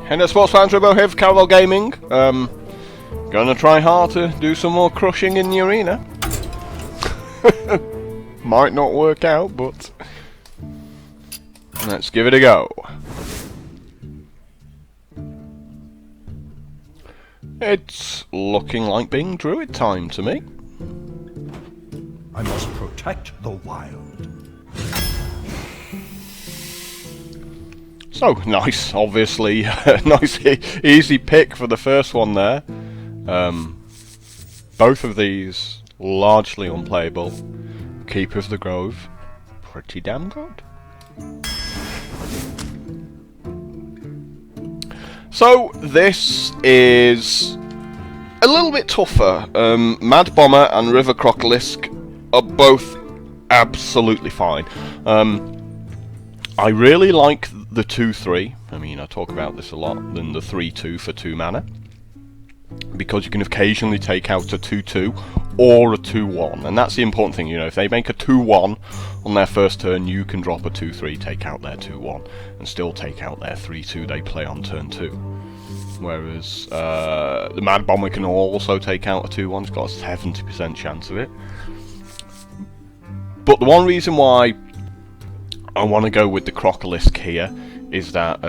Hello sports fans, Robo here for Caravel Gaming. Gonna try hard to do some more crushing in the arena. Might not work out, but let's give it a go. It's looking like being Druid time to me. I must protect the wild. So, nice, obviously, nice easy pick for the first one there. Both of these largely unplayable. Keeper of the Grove, pretty damn good. So, this is a little bit tougher. Mad Bomber and River Crocolisk are both absolutely fine. I really like the 2-3, I mean I talk about this a lot, than the 3-2 for 2 mana. Because you can occasionally take out a 2-2 or a 2-1, and that's the important thing, you know, if they make a 2-1 on their first turn, you can drop a 2-3, take out their 2-1, and still take out their 3-2 they play on turn 2. Whereas the Mad Bomber can also take out a 2-1, it's got a 70% chance of it. But the one reason why I want to go with the Crocolisk here is that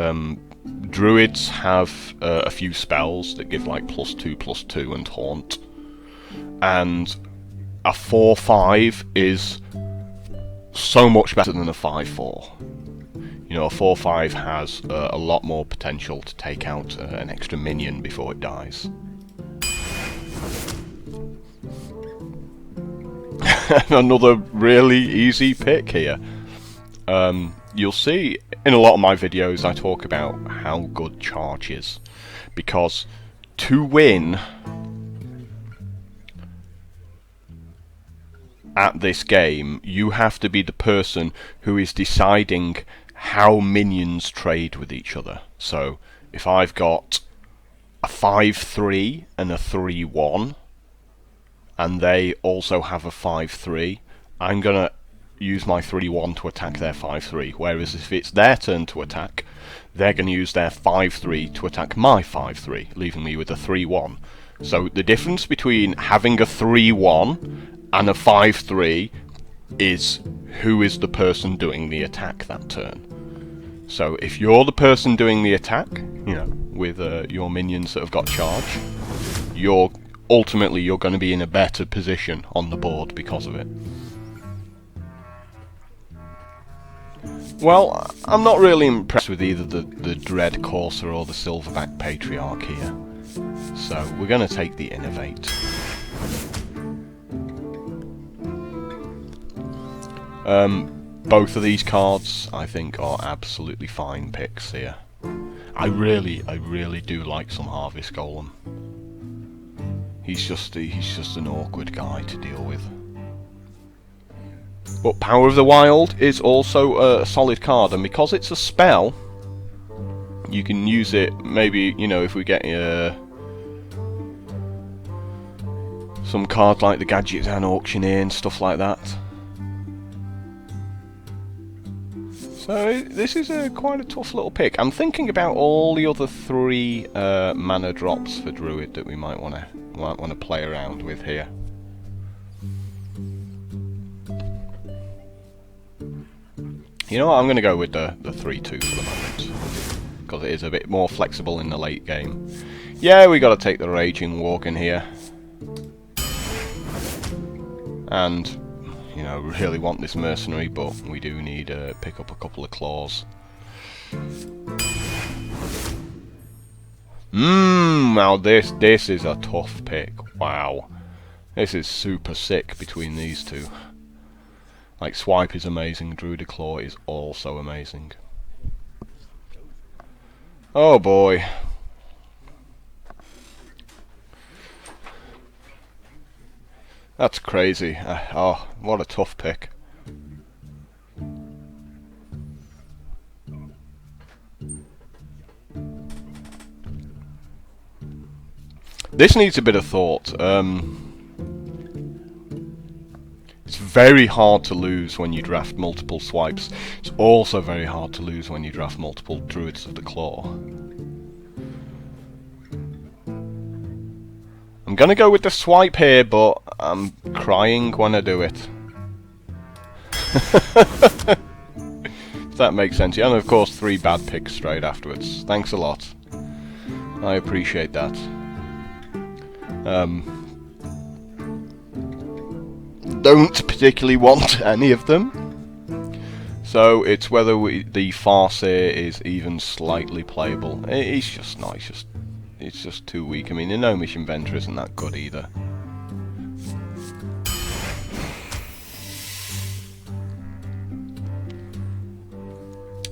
Druids have a few spells that give like +2/+2 and Taunt, and a 4/5 is so much better than a 5/4. You know, a 4/5 has a lot more potential to take out an extra minion before it dies. Another really easy pick here. You'll see in a lot of my videos I talk about how good charge is, because to win at this game you have to be the person who is deciding how minions trade with each other. So if I've got a 5/3 and a 3/1 and they also have a 5/3, I'm gonna use my 3/1 to attack their 5/3, whereas if it's their turn to attack, they're going to use their 5/3 to attack my 5/3, leaving me with a 3/1. So the difference between having a 3/1 and a 5/3 is who is the person doing the attack that turn. So if you're the person doing the attack, you know, with your minions that have got charge, ultimately you're going to be in a better position on the board because of it. Well, I'm not really impressed with either the Dread Courser or the Silverback Patriarch here, so we're going to take the Innovate. Both of these cards, I think, are absolutely fine picks here. I really do like some Harvest Golem. He's just an awkward guy to deal with. But Power of the Wild is also a solid card, and because it's a spell, you can use it, maybe, you know, if we get some cards like the Gadget and Auctioneer and stuff like that. So this is quite a tough little pick. I'm thinking about all the other 3 mana drops for Druid that we might want to play around with here. You know what, I'm going to go with the 3-2 for the moment, because it is a bit more flexible in the late game. Yeah, we got to take the Raging Worgen here. And, you know, really want this Mercenary, but we do need to pick up a couple of claws. Now this is a tough pick. Wow. This is super sick between these two. Like, Swipe is amazing, Druid Claw is also amazing. Oh boy. That's crazy. Oh, what a tough pick. This needs a bit of thought. It's very hard to lose when you draft multiple swipes. It's also very hard to lose when you draft multiple Druids of the Claw. I'm gonna go with the swipe here, but I'm crying when I do it. If that makes sense. Yeah, and of course 3 bad picks straight afterwards. Thanks a lot. I appreciate that. Don't particularly want any of them. So it's whether the Farseer is even slightly playable. It's just not. It's just too weak. I mean, the Gnomish Inventor isn't that good either.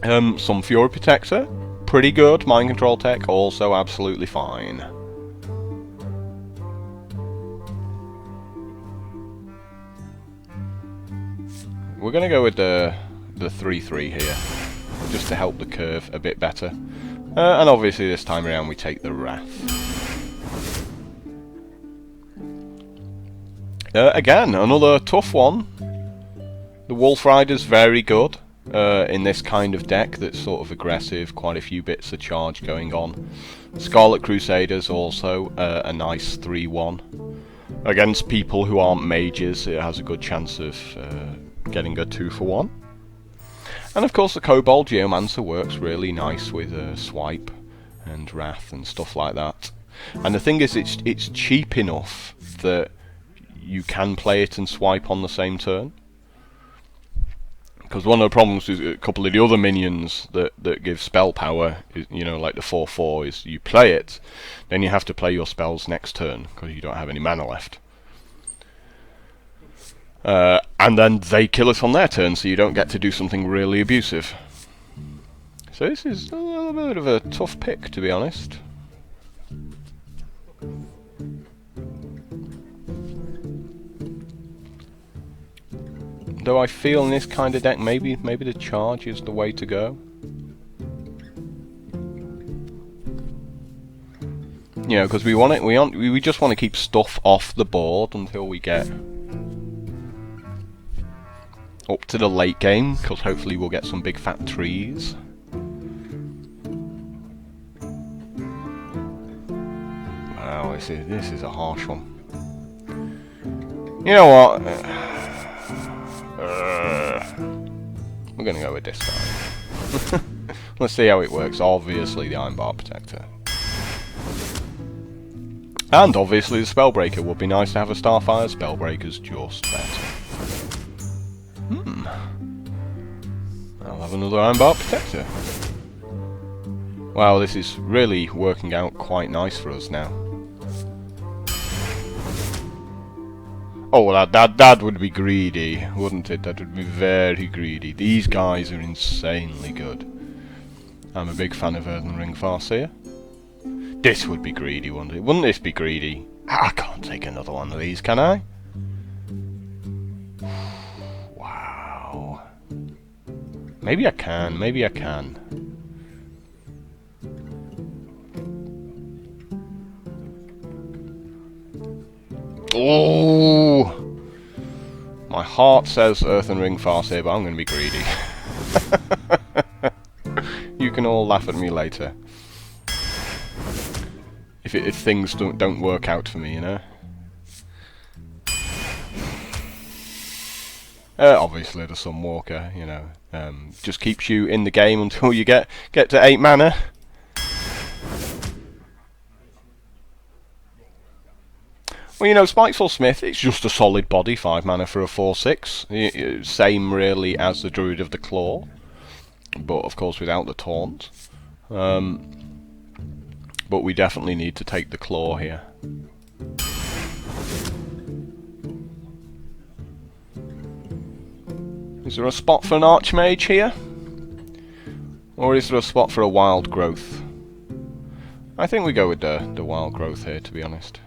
Some Fury Protector, pretty good. Mind Control Tech, also absolutely fine. We're gonna go with the 3/3 here, just to help the curve a bit better. And obviously this time around we take the Wrath. Again, another tough one. The Wolf Rider's very good in this kind of deck that's sort of aggressive, quite a few bits of charge going on. Scarlet Crusader's also a nice 3/1. Against people who aren't mages, it has a good chance of getting a 2-for-1. And of course the Kobold Geomancer works really nice with Swipe and Wrath and stuff like that. And the thing is, it's cheap enough that you can play it and swipe on the same turn. Because one of the problems with a couple of the other minions that give spell power, is, you know, like the 4/4, is you play it, then you have to play your spells next turn, because you don't have any mana left. And then they kill us on their turn, so you don't get to do something really abusive. So this is a little bit of a tough pick, to be honest. Though I feel in this kind of deck, maybe the charge is the way to go. You know, because we just want to keep stuff off the board until we get up to the late game, because hopefully we'll get some big fat trees. Wow, this is a harsh one. You know what? We're gonna go with this guy. Let's see how it works. Obviously the Ironbark Protector. And obviously the Spellbreaker. Would be nice to have a Starfire. Spellbreaker's just better. I'll have another Ironbark Protector. Wow, this is really working out quite nice for us now. Oh, well, that would be greedy, wouldn't it? That would be very greedy. These guys are insanely good. I'm a big fan of Earthen Ring Farseer. This would be greedy, wouldn't it? Wouldn't this be greedy? I can't take another one of these, can I? Wow. Maybe I can, maybe I can. Oh! My heart says Earthen Ring Farseer, but I'm going to be greedy. You can all laugh at me later. If things don't work out for me, you know. Obviously the Sunwalker, you know, just keeps you in the game until you get to 8 mana. Well, you know, Spiteful Smith, it's just a solid body, 5 mana for a 4/6. Same, really, as the Druid of the Claw, but, of course, without the taunt. But we definitely need to take the Claw here. Is there a spot for an Archmage here? Or is there a spot for a Wild Growth? I think we go with the Wild Growth here, to be honest.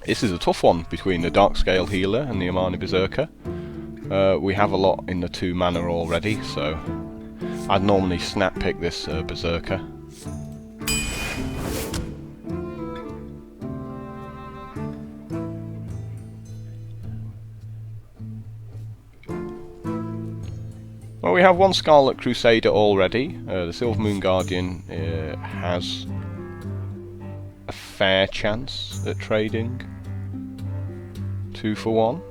This is a tough one between the Darkscale Healer and the Amani Berserker. We have a lot in the 2 mana already, so I'd normally snap pick this Berserker. Well, we have one Scarlet Crusader already. The Silver Moon Guardian has a fair chance at trading 2 for 1.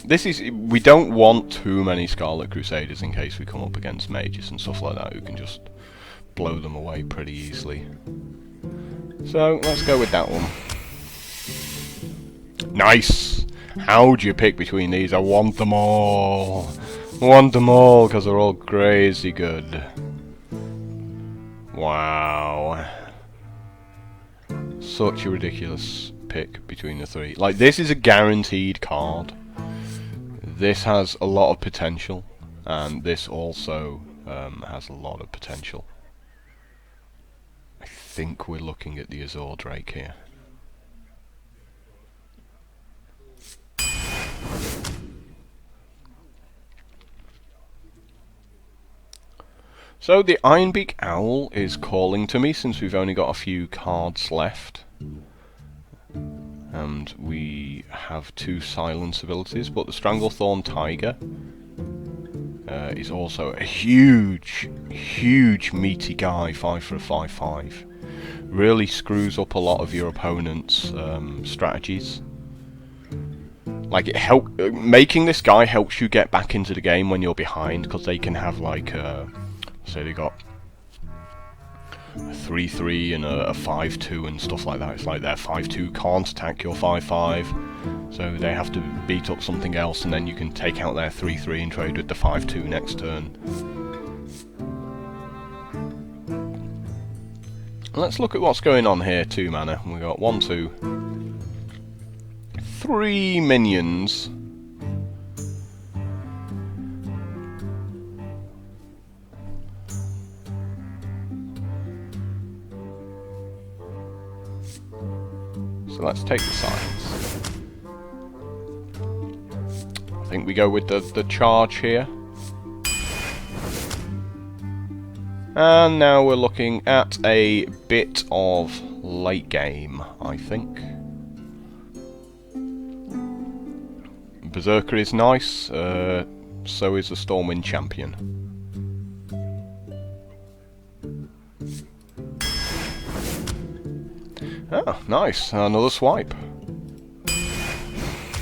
This is, we don't want too many Scarlet Crusaders in case we come up against mages and stuff like that who can just blow them away pretty easily. So let's go with that one. Nice! How do you pick between these? I want them all! I want them all because they're all crazy good. Wow. Such a ridiculous pick between the three. Like, this is a guaranteed card. This has a lot of potential, and this also has a lot of potential. I think we're looking at the Azure Drake here. So the Ironbeak Owl is calling to me since we've only got a few cards left. And we have 2 silence abilities, but the Stranglethorn Tiger is also a huge, huge meaty guy, 5 for a 5/5. Really screws up a lot of your opponent's strategies. Like, making this guy helps you get back into the game when you're behind, because they can have like, say they got a 3/3 and a 5/2 and stuff like that. It's like their 5/2 can't attack your 5/5, so they have to beat up something else, and then you can take out their 3/3 and trade with the 5/2 next turn. Let's look at what's going on here. 2 mana. We got 1, 2, 3 minions. So let's take the signs. I think we go with the charge here. And now we're looking at a bit of late game, I think. Berserker is nice, so is the Stormwind Champion. Oh, nice. Another swipe.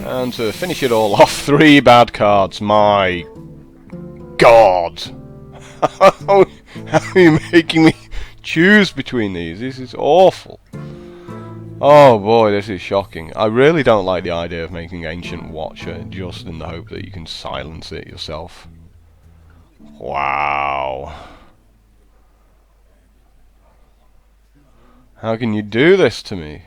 And to finish it all off, 3 bad cards. My God! How are you making me choose between these? This is awful. Oh boy, this is shocking. I really don't like the idea of making Ancient Watcher just in the hope that you can silence it yourself. Wow. How can you do this to me?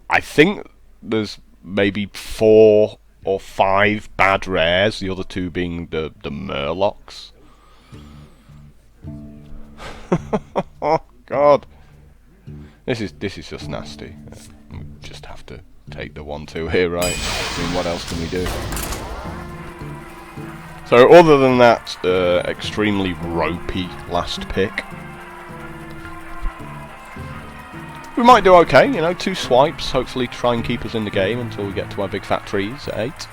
I think there's maybe 4 or 5 bad rares, the other 2 being the Murlocs. Oh God. This is just nasty. We just have to take the 1/2 here, right? I mean, what else can we do? So other than that extremely ropey last pick, we might do okay, you know, 2 swipes, hopefully try and keep us in the game until we get to our big fat trees at 8.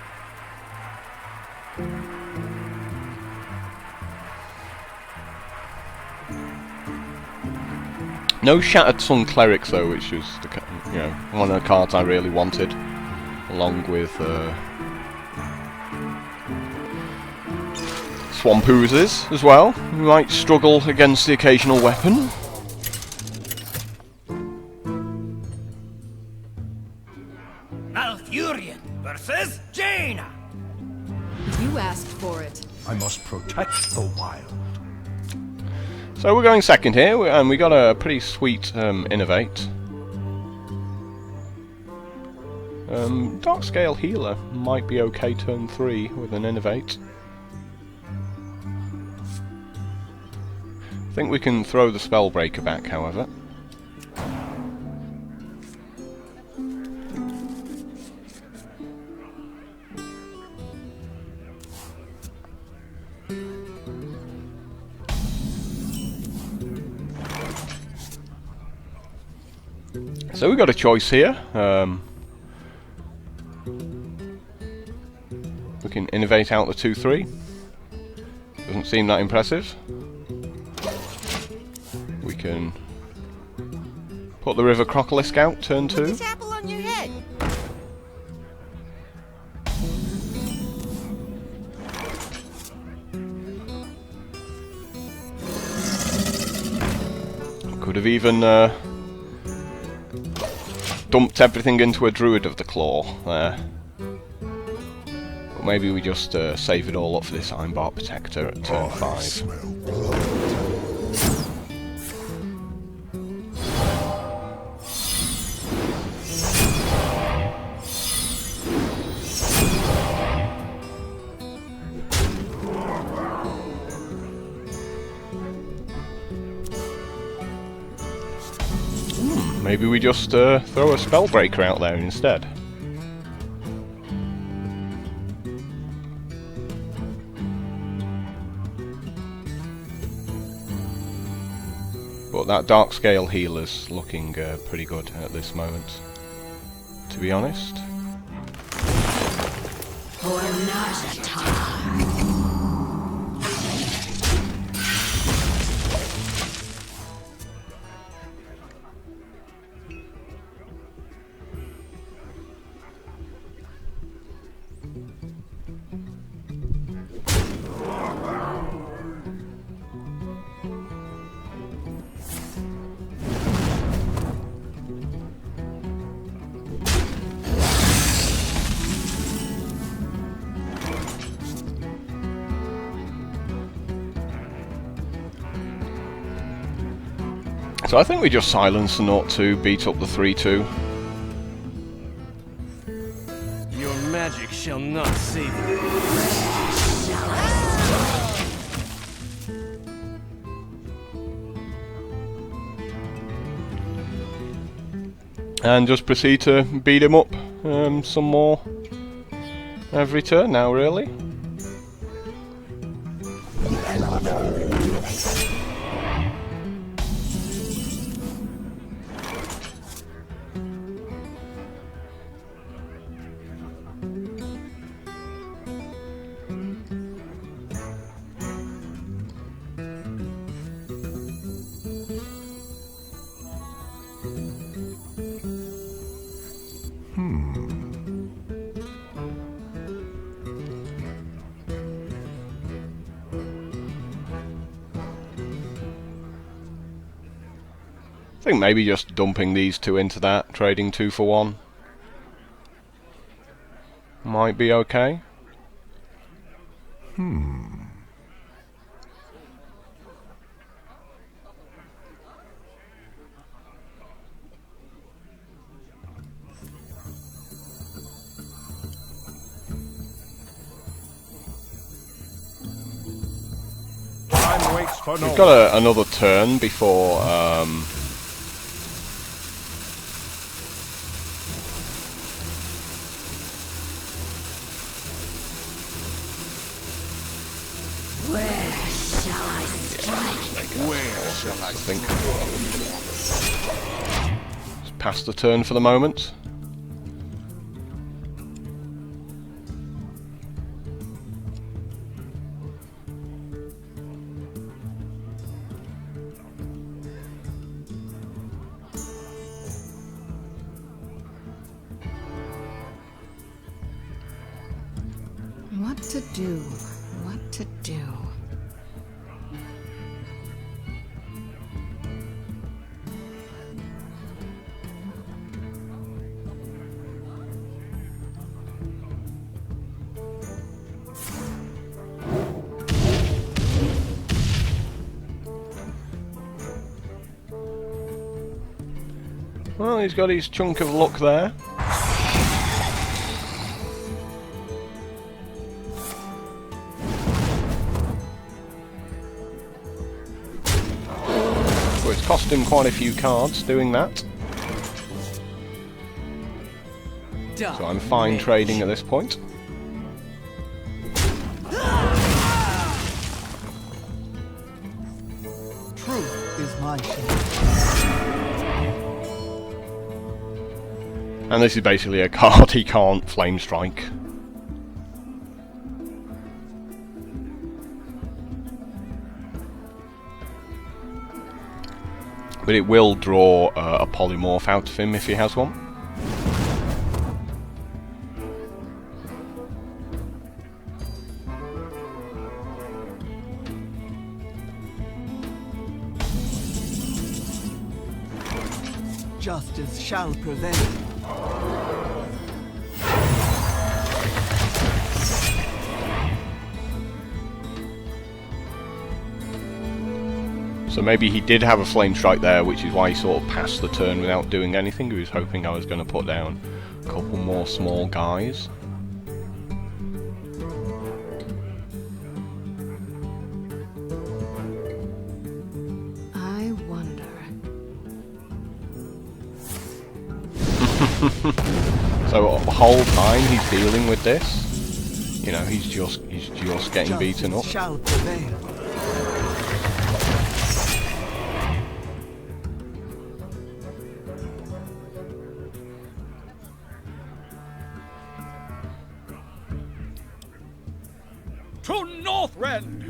No Shattered Sun Clerics though, which was one of the cards I really wanted, along with Swamp Oozes as well. We might struggle against the occasional weapon. Malfurion versus Jaina. You asked for it. I must protect the wild. So we're going second here, and we got a pretty sweet Innovate. Darkscale Healer might be okay turn 3 with an Innovate. I think we can throw the Spellbreaker back, however. So we've got a choice here. We can innovate out the 2/3. Doesn't seem that impressive. We can put the River Crocolisk out, turn 2. This apple on your head. Could have even dumped everything into a Druid of the Claw there. But maybe we just save it all up for this Ironbark Protector at turn 5. Maybe we just throw a Spellbreaker out there instead. But that Dark Scale healer's looking pretty good at this moment, to be honest. So I think we just silence the 0-2, beat up the 3-2. Your magic shall not save you. And just proceed to beat him up some more every turn now, really. I think maybe just dumping these 2 into that, trading 2 for 1 might be okay. Time waits for no We've got another turn before I think just pass the turn for the moment. What to do? What to do? Well, he's got his chunk of luck there. So it's cost him quite a few cards doing that. So I'm fine trading at this point. truth is my shield. And this is basically a card he can't Flame Strike. But it will draw a polymorph out of him if he has one. Justice shall prevail. So maybe he did have a Flame Strike there, which is why he sort of passed the turn without doing anything. He was hoping I was going to put down a couple more small guys. I wonder. So the whole time he's dealing with this, you know, he's just getting beaten up. Justice shall prevail. To Northrend!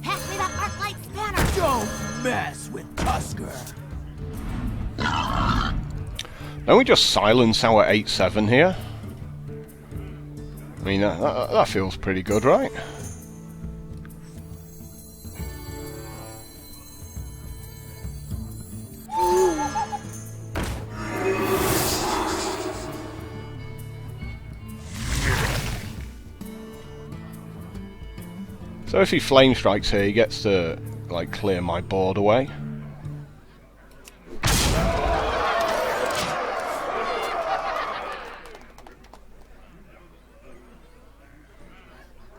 Pass me that Arclight spanner! Don't mess with Tusker. Don't we just silence our 8/7 here? I mean, that feels pretty good, right? So if he Flame Strikes here, he gets to, like, clear my board away.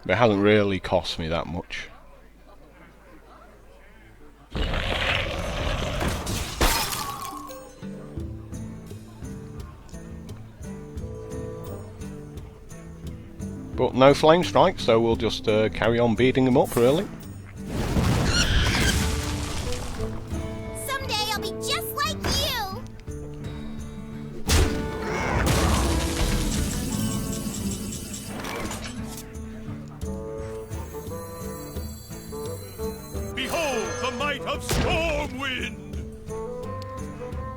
But it hasn't really cost me that much. But no Flame Strike, so we'll just carry on beating him up, really. Someday I'll be just like you! Behold the might of Stormwind!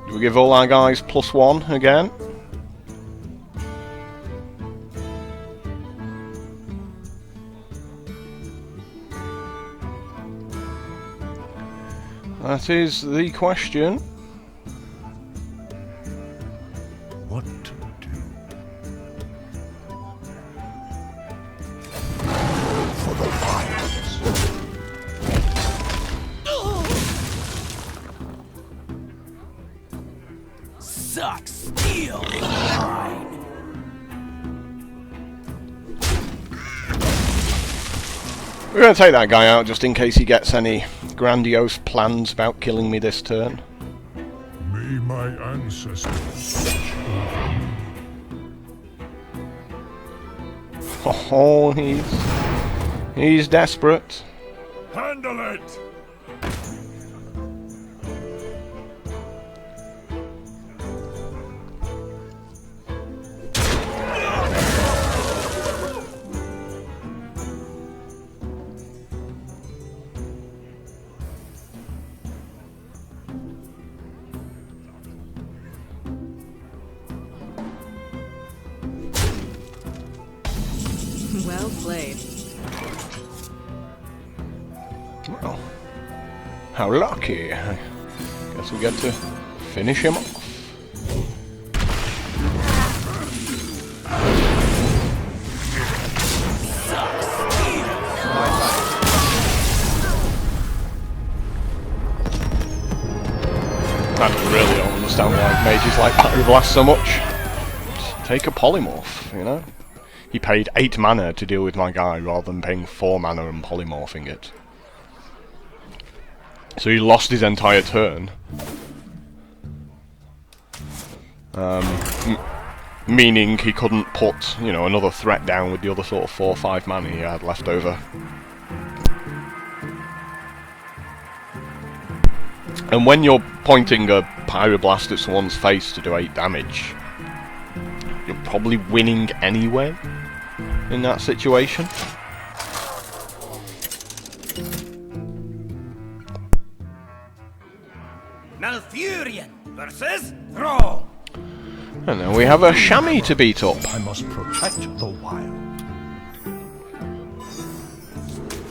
Do we give all our guys +1 again? That is the question. What to do? For the Lions! Suck steel line. We're going to take that guy out just in case he gets any grandiose plans about killing me this turn. May my ancestors watch over me. Oh, he's desperate. Handle it! Well played. Well, how lucky. I guess we get to finish him off. I really don't understand why mages like Pyroblast so much. Just take a polymorph, you know? He paid 8 mana to deal with my guy rather than paying 4 mana and polymorphing it. So he lost his entire turn. Meaning he couldn't put, you know, another threat down with the other sort of 4 or 5 mana he had left over. And when you're pointing a Pyroblast at someone's face to do 8 damage, you're probably winning anyway in that situation. Malfurion versus Thrall. And then we have a Shaman to beat up. I must protect the wild.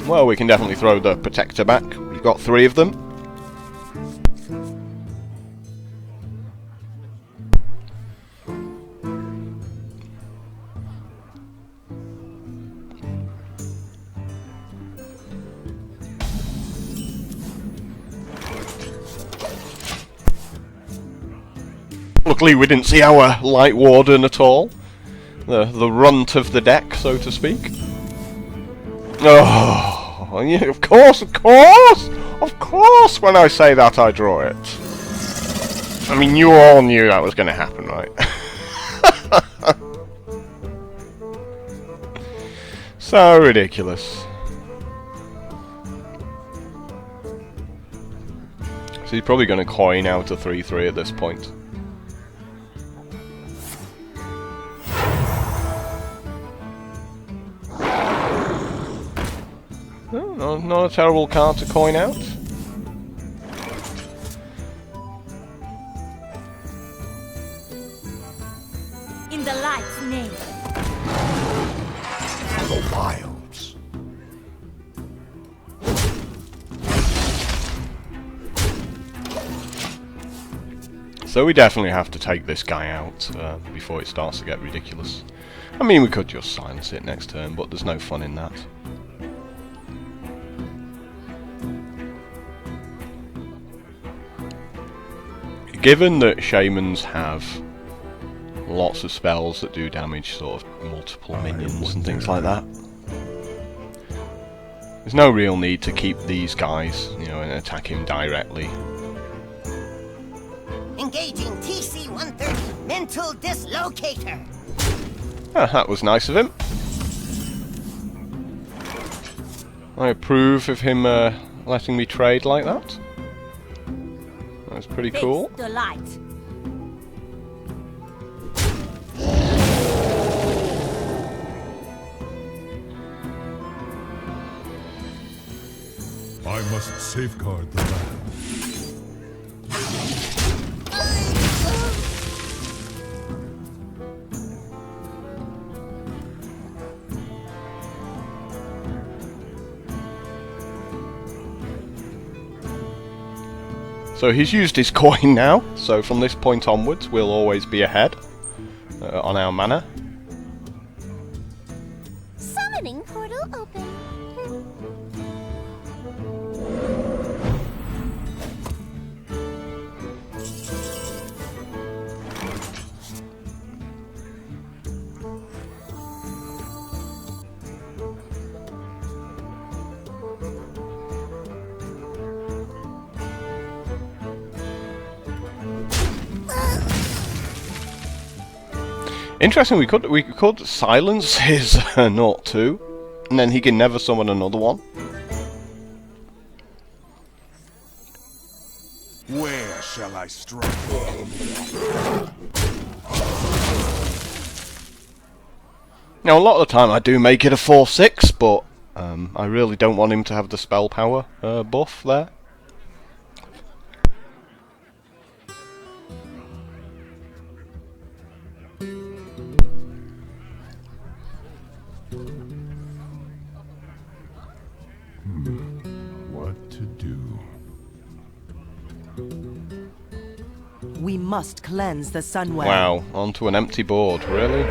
Well, we can definitely throw the Protector back. We've got 3 of them. Luckily we didn't see our Light Warden at all. The runt of the deck, so to speak. Oh, yeah, of course! Of course when I say that I draw it. I mean, you all knew that was going to happen, right? So ridiculous. So he's probably going to coin out a 3/3 at this point. No, not a terrible card to coin out. In the light's name. The wilds. So we definitely have to take this guy out before it starts to get ridiculous. I mean, we could just silence it next turn, but there's no fun in that. Given that Shamans have lots of spells that do damage, sort of multiple minions and things like that, there's no real need to keep these guys, you know, and attack him directly. Engaging TC-130 Mental Dislocator. Ah, that was nice of him. I approve of him letting me trade like that. That's pretty cool. Face the light. I must safeguard the land. So he's used his coin now, so from this point onwards we'll always be ahead on our mana. Summoning portal open. Interesting, we could silence his 0/2, and then he can never summon another one. Where shall I strike? Now, a lot of the time I do make it a 4/6, but I really don't want him to have the spell power buff there. What to do? We must cleanse the Sunwell. Wow, onto an empty board, really?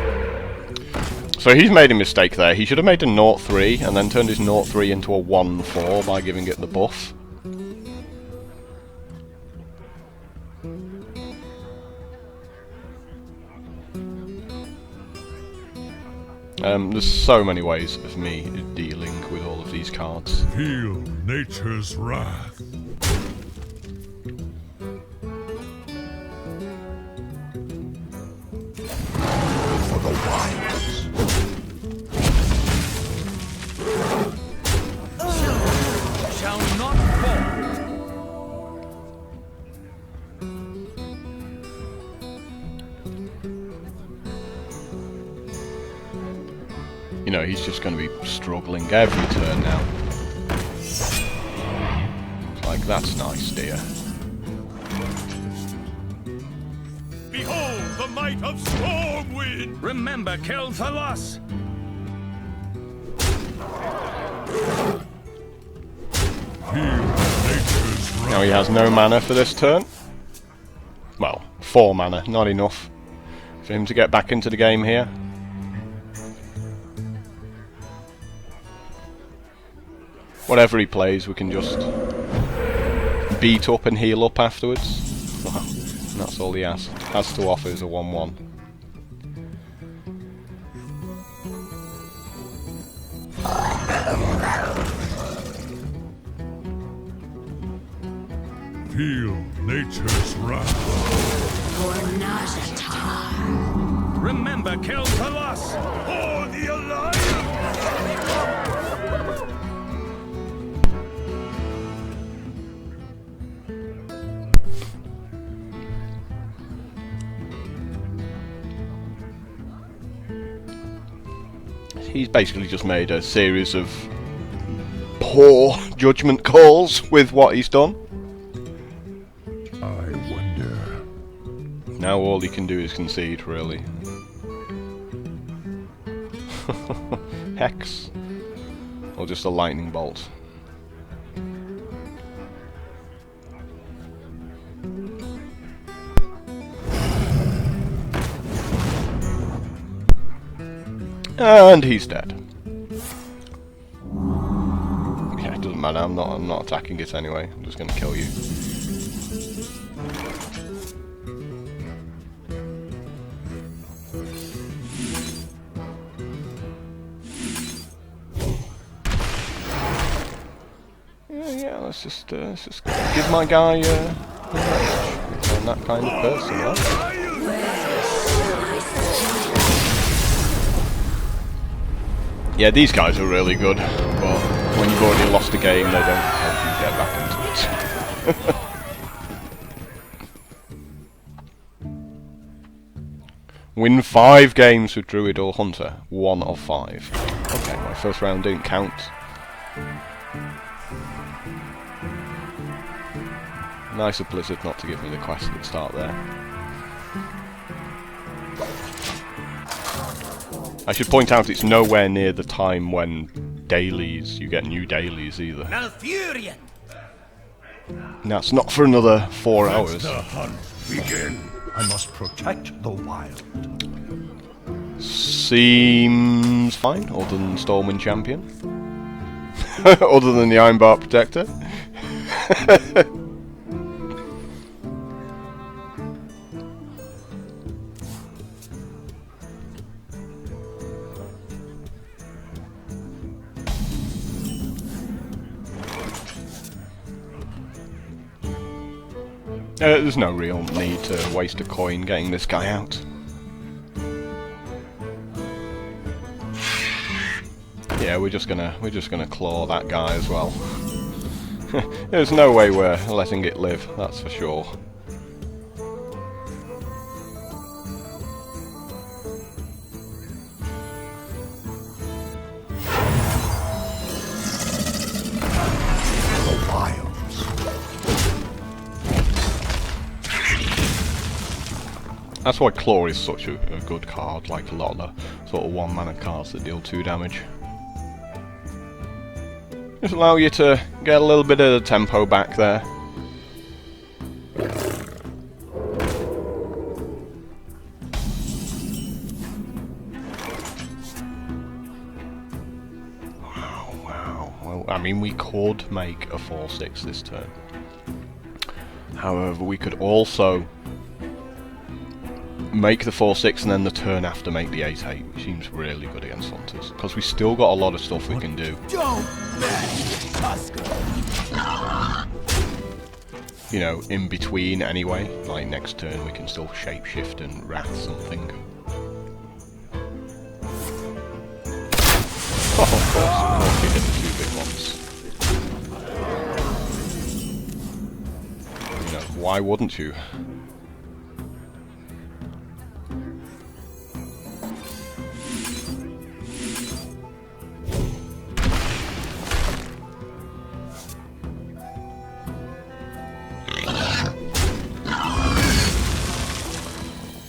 So he's made a mistake there. He should have made a 0/3 and then turned his 0/3 into a 1/4 by giving it the buff. There's so many ways of me dealing with all of these cards. Feel nature's wrath. the wilds. Shall not fall. You know, he's just going to be struggling every turn now. It's like, that's nice, dear. Behold the might of Stormwind! Remember Kel'Thalas. Now he has no mana for this turn. Well, 4 mana, not enough for him to get back into the game here. Whatever he plays, we can just beat up and heal up afterwards. Wow, and that's all he has to offer is a 1/1. Feel nature's wrath. Remember Kel'Thalas. For the Alliance! He's basically just made a series of poor judgment calls with what he's done. I wonder. Now all he can do is concede, really. Hex. Or just a lightning bolt. And he's dead. Okay, it doesn't matter. I'm not attacking it anyway. I'm just going to kill you. Yeah. Let's just give my guy a match. I'm that kind of person, right? Yeah, these guys are really good, but when you've already lost a game, they don't help you get back into it. Win 5 games with Druid or Hunter. 1 of 5. Okay, my first round didn't count. Nice of Blizzard not to give me the quest at the start there. I should point out it's nowhere near the time when dailies, you get new dailies either. Malfurion! And that's not for another 4 hours. The hunt begin. I must protect the wild. Seems fine, other than Stormwind Champion. Other than the Ironbark Protector. There's no real need to waste a coin getting this guy out. Yeah, we're just gonna claw that guy as well. There's no way we're letting it live, that's for sure. That's why Claw is such a good card, like a lot of the sort of 1 mana cards that deal 2 damage. Just allow you to get a little bit of the tempo back there. Wow. Well, I mean, we could make a 4/6 this turn. However, we could also make the 4/6 and then the turn after make the 8/8, which seems really good against Hunters, because we still got a lot of stuff we can do. You know, in between anyway, like next turn we can still shapeshift and wrath something. course he hit the two big ones. You know, why wouldn't you?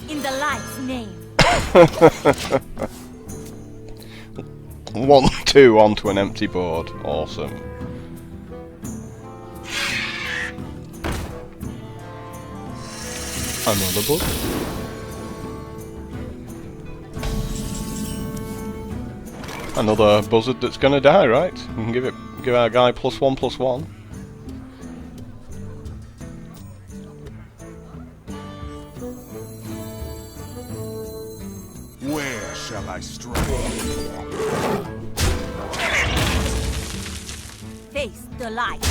In the light's name. 1-2 onto an empty board. Awesome. Another book. Another buzzard that's gonna die, right? We can give our guy +1/+1. Where shall I strike? Face the light.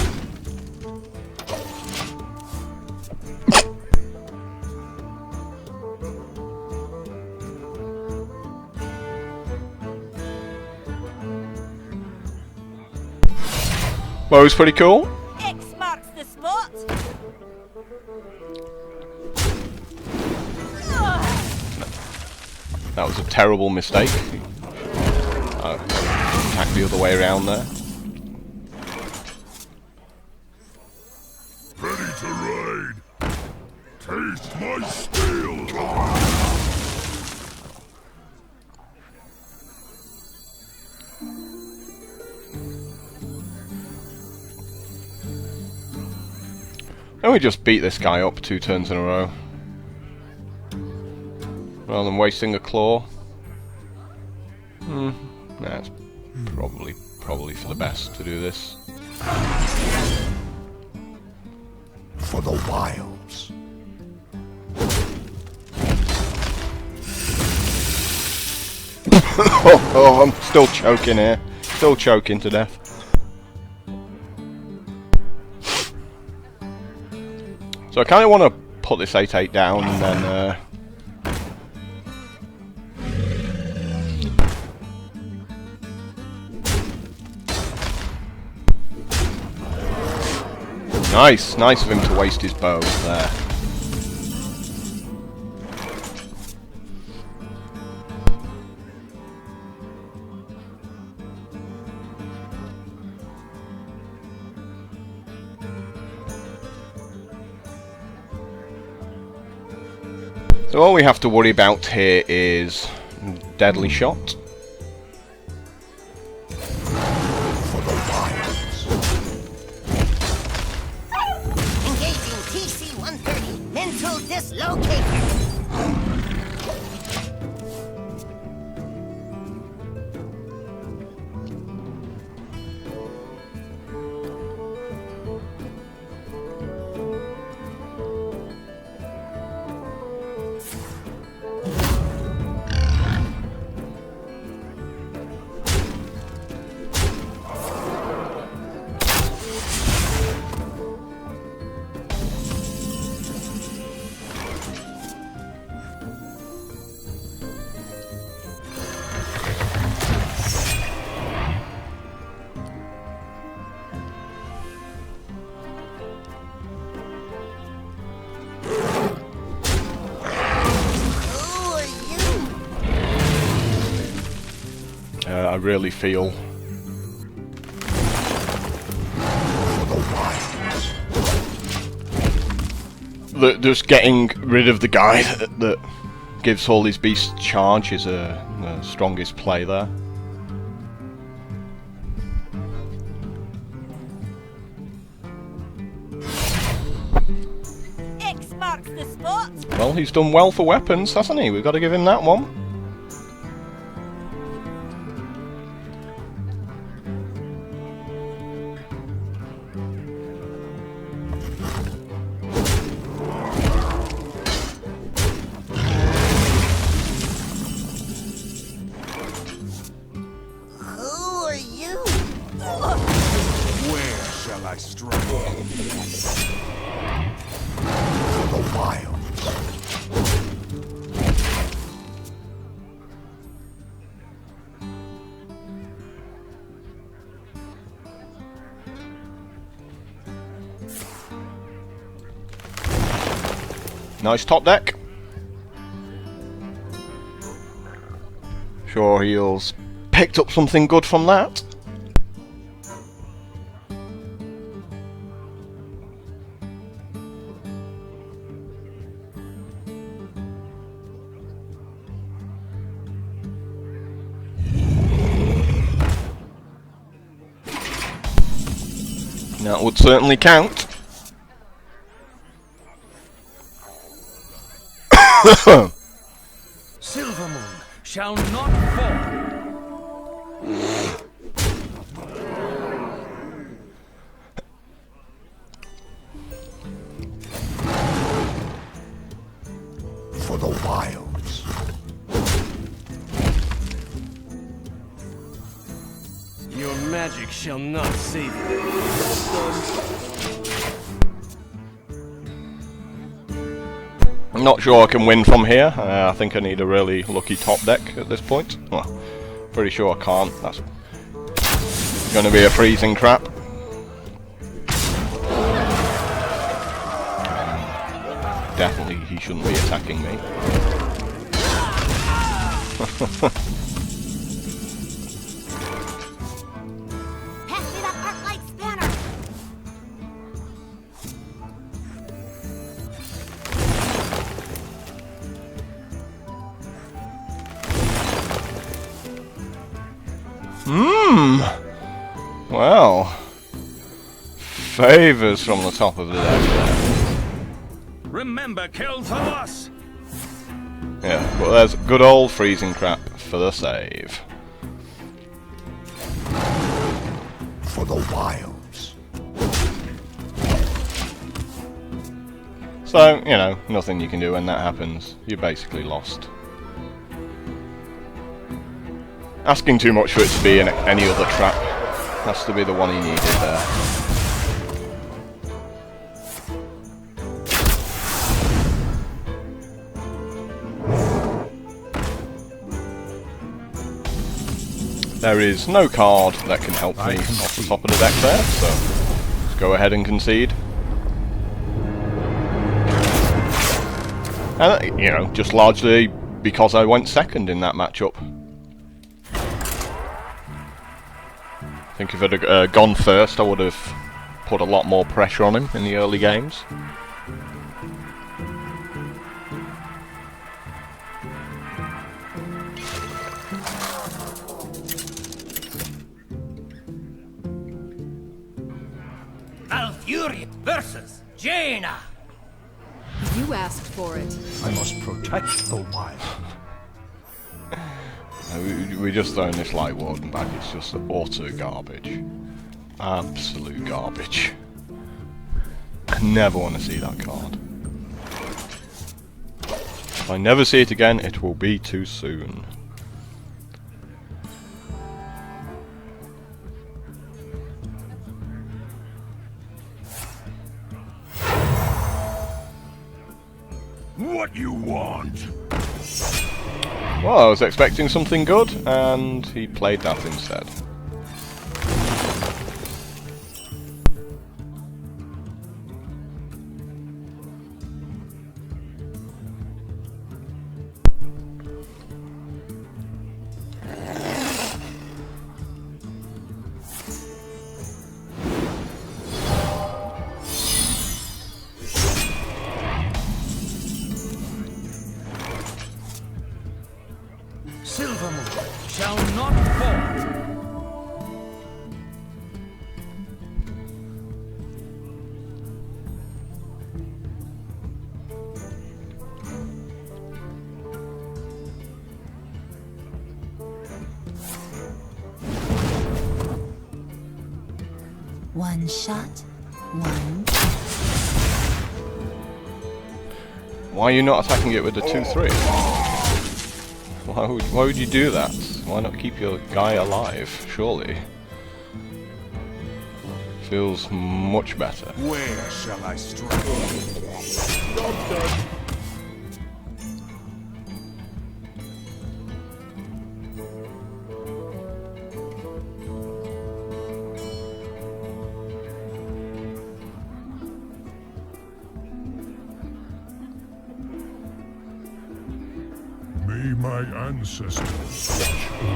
Well, it was pretty cool. X marks the spot. That was a terrible mistake. Attack the other way around there. Ready to ride. Taste my steel. And we just beat this guy up 2 turns in a row. Rather than wasting a claw. That's probably for the best to do this. For the wilds. Oh, I'm still choking here. Still choking to death. So I kind of want to put this 8/8 down and then nice of him to waste his bow there. So all we have to worry about here is deadly shot. For the wilds. Engaging TC-130. Mental dislocator. I really feel that just getting rid of the guy that gives all his beasts charge is the strongest play there. X marks the spot. Well, he's done well for weapons, hasn't he? We've got to give him that one. Where shall I strike? For the wilds. Nice top deck. Sure, he's picked up something good from that. That would certainly count. Silver Moon shall not fall. For the wilds. Your magic shall not save you. I'm not sure I can win from here. I think I need a really lucky top deck at this point. Well, pretty sure I can't. That's going to be a freezing trap. Definitely he shouldn't be attacking me. Pass me that arc-light spanner! Well, favours from the top of the deck there. Remember, kill to us. Yeah, but there's good old freezing crap for the save. For the wilds. So, you know, nothing you can do when that happens. You're basically lost. Asking too much for it to be in any other trap. Has to be the one he needed there. There is no card that can help me off the top of the deck there, so let's go ahead and concede. And, you know, just largely because I went second in that matchup. I think if I'd gone first, I would have put a lot more pressure on him in the early games. Malfurion versus Jaina. You asked for it. I must protect the wild. We're just throwing this light warden back, it's just utter garbage. Absolute garbage. I never want to see that card. If I never see it again, it will be too soon. What you want? Well, I was expecting something good, and he played that instead. Silver Moon shall not fall. One shot, one. Why are you not attacking it with the 2-3? Why would you do that? Why not keep your guy alive, surely? Feels much better. Where shall I strike? My ancestors watch over me.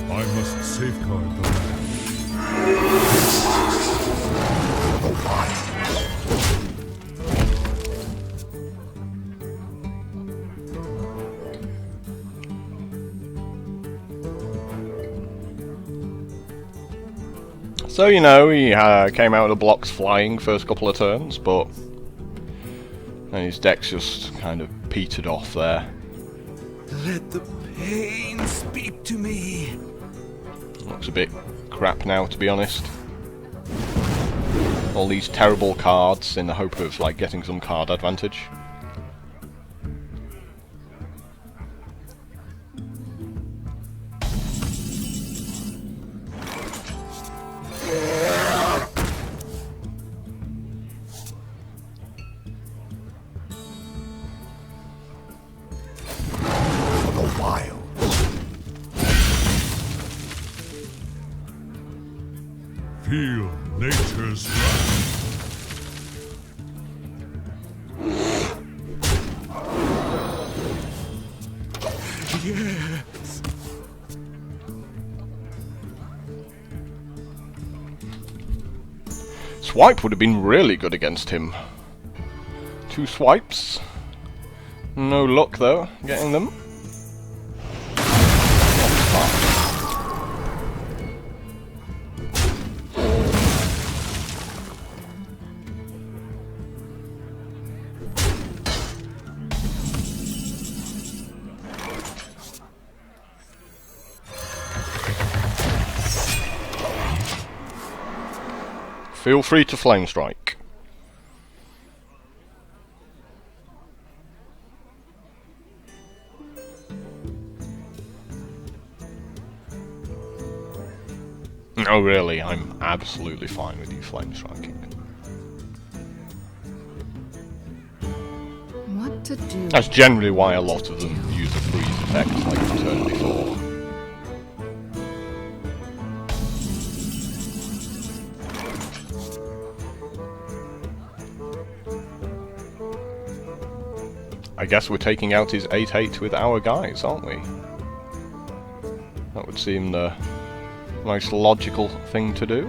I must safeguard the land. So, you know, he came out of the blocks flying first couple of turns, but then his deck's just kind of petered off there. Let the pain speak to me. Looks a bit crap now, to be honest. All these terrible cards in the hope of, like, getting some card advantage. Feel nature's wrath. Yes. Swipe would have been really good against him. 2 swipes. No luck though, getting them. Feel free to flame strike. Oh really, I'm absolutely fine with you flame striking. What to do? That's generally why a lot of them use a freeze effect like the turn before. I guess we're taking out his 8/8 with our guys, aren't we? That would seem the most logical thing to do.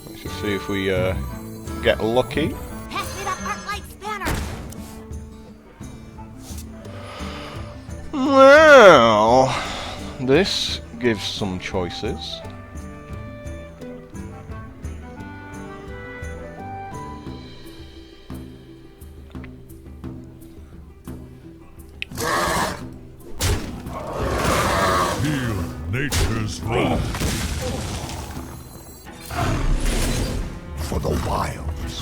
Let's just see if we get lucky. Pass me that Arclight spanner. Well, this gives some choices. Feel nature's wrath. For the wilds.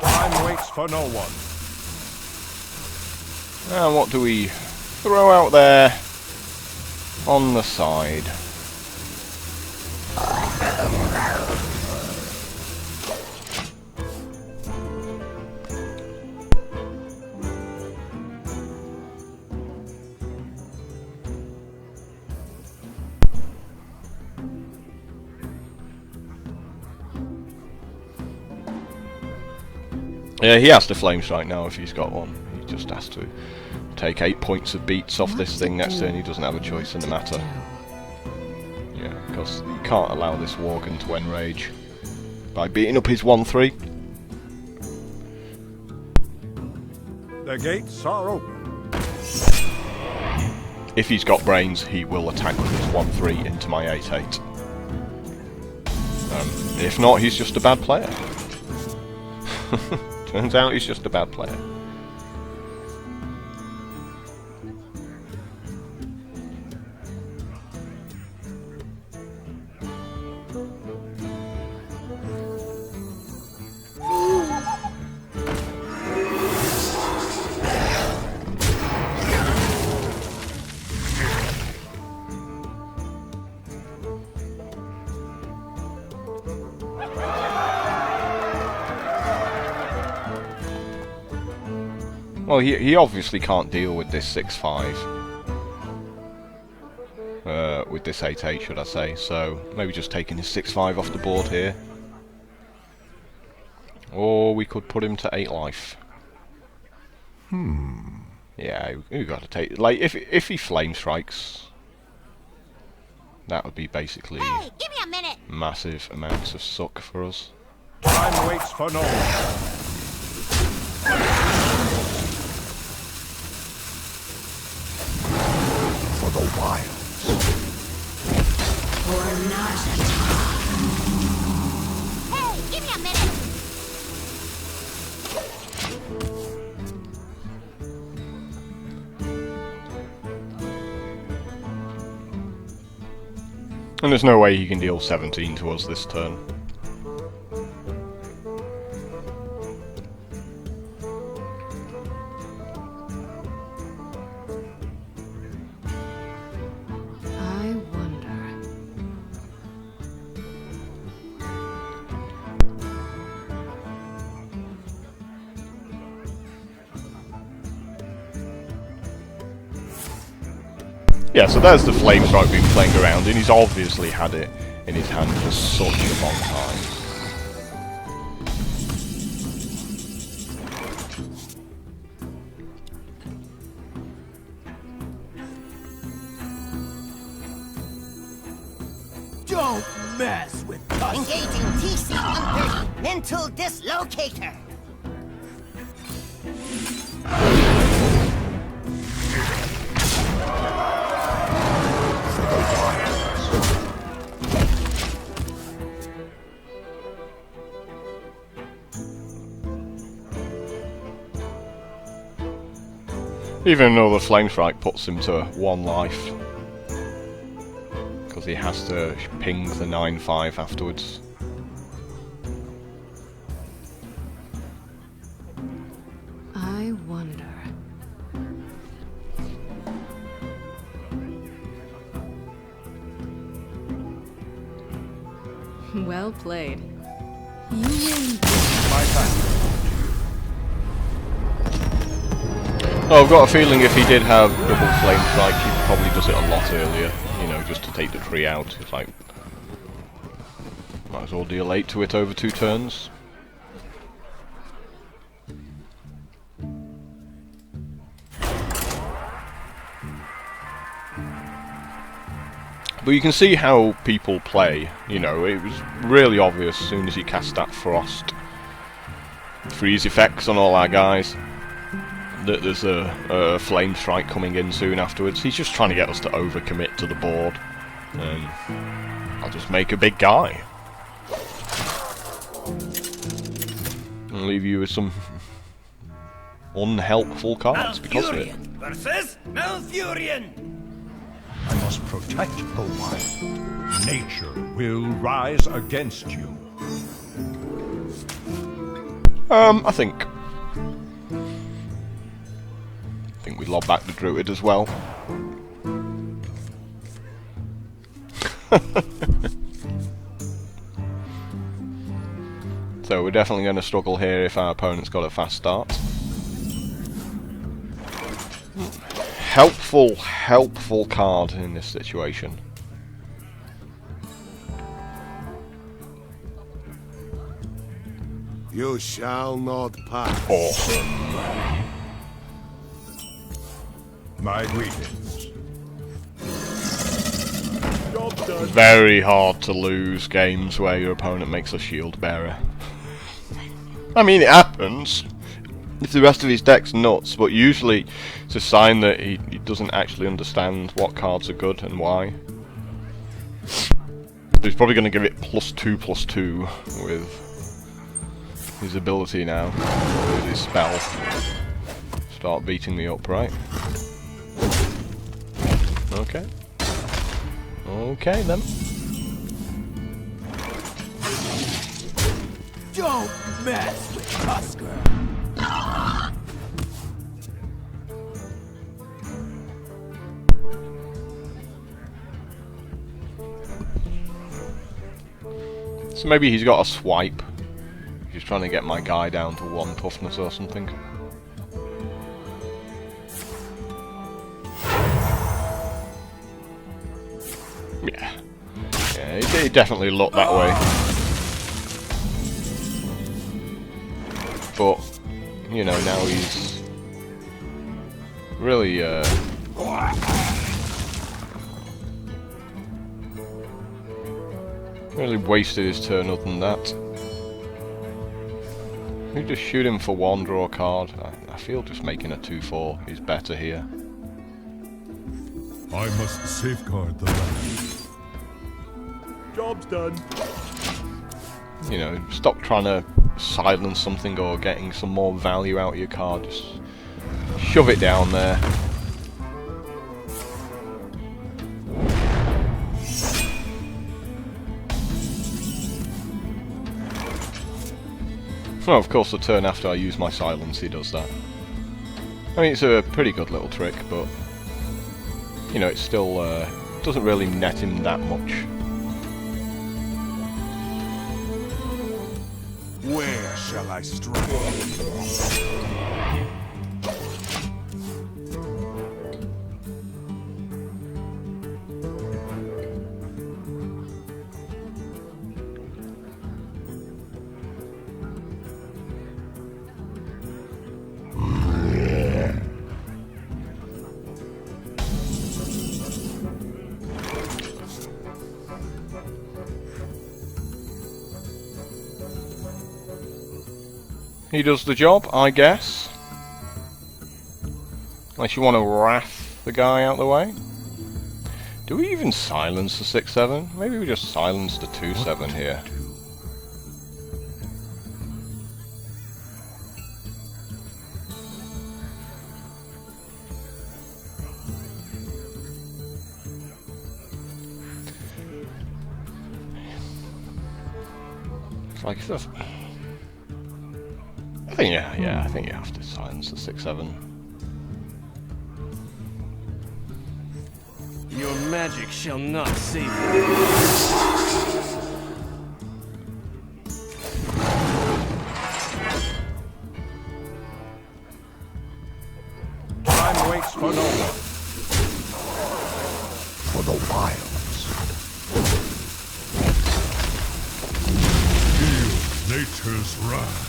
Time waits for no one. And what do we throw out there on the side? Yeah, he has to flame strike now if he's got one. He just has to take 8 points of beats off this thing next turn. He doesn't have a choice in the matter. Yeah, because you can't allow this Worgen to enrage by beating up his 1/3. The gates are open. If he's got brains, he will attack with his 1/3 into my 8/8. If not, he's just a bad player. Turns out he's just a bad player. Well, he obviously can't deal with this 6-5. With this 8-8, should I say. So, maybe just taking his 6-5 off the board here. Or we could put him to 8 life. Yeah, we got to take... Like, if he flame strikes... That would be basically... Hey, give me a minute. Massive amounts of suck for us. Time waits for no one. For the wilds. Hey, give me a minute. And there's no way he can deal 17 to us this turn. I wonder. Yeah, so there's the flame strike we've been playing around, and he's obviously had it in his hand for such a long time. Don't mess with us. Engaging TC-130 mental dislocator. Even though the flame strike puts him to 1 life. Because he has to ping the 9-5 afterwards. I wonder. Well played. You win. My time. Oh, I've got a feeling if he did have double flame strike, he probably does it a lot earlier. You know, just to take the tree out. It's like, might as well deal 8 to it over 2 turns. But you can see how people play. You know, it was really obvious as soon as he cast that frost. Freeze effects on all our guys. That there's a flame strike coming in soon afterwards. He's just trying to get us to overcommit to the board. I'll just make a big guy. And leave you with some unhelpful cards because of it. Malfurion versus Malfurion. I must protect the wild. Nature will rise against you. I think we lob back the Druid as well. So we're definitely going to struggle here if our opponent's got a fast start. Helpful card in this situation. You shall not pass. Awesome. My greetings. Very hard to lose games where your opponent makes a shield bearer. I mean, it happens if the rest of his deck's nuts, but usually it's a sign that he doesn't actually understand what cards are good and why. So he's probably going to give it +2/+2 with his ability now, with his spell. Start beating me up, right? Okay. Okay then. Don't mess with Tusker. So maybe he's got a swipe. He's trying to get my guy down to 1 toughness or something. Yeah. Yeah, it definitely looked that way. But, you know, now he's really, really wasted his turn other than that. We just shoot him for one, draw a card. I feel just making a 2-4 is better here. I must safeguard the land. Job's done. You know, stop trying to silence something or getting some more value out of your card. Just shove it down there. Well, of course, the turn after I use my silence, he does that. I mean, it's a pretty good little trick, but you know, it still doesn't really net him that much. Where shall I strike? He does the job, I guess. Unless you want to wrath the guy out the way. Do we even silence the 6-7? Maybe we just silence the 2-7 here. It's like stuff. I think I think you have to silence the 6-7. Your magic shall not save you. Time waits for no one. For the wilds. Feel nature's wrath.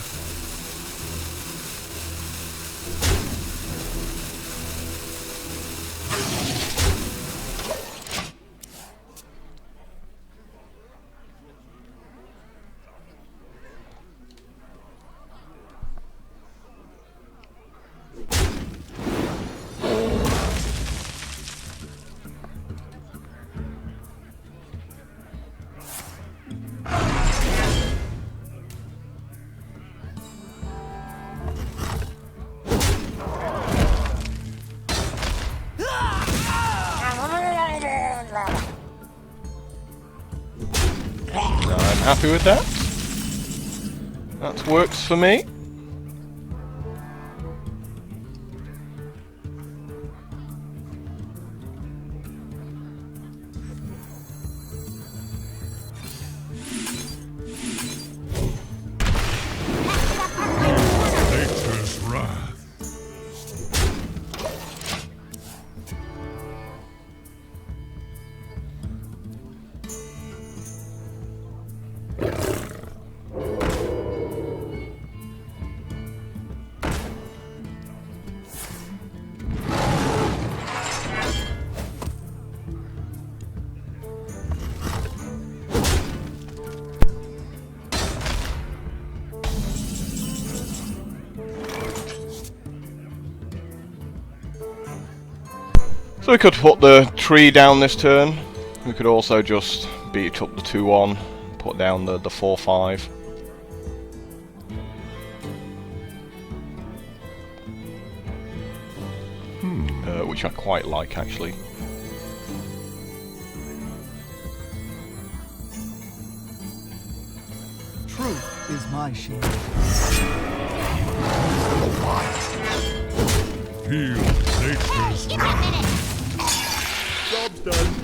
I'm happy with that. That works for me. Nature's wrath. So we could put the tree down this turn. We could also just beat up the 2-1, put down the 4-5. Which I quite like, actually. Truth is my shield. Feel nature's wrath. Job's done.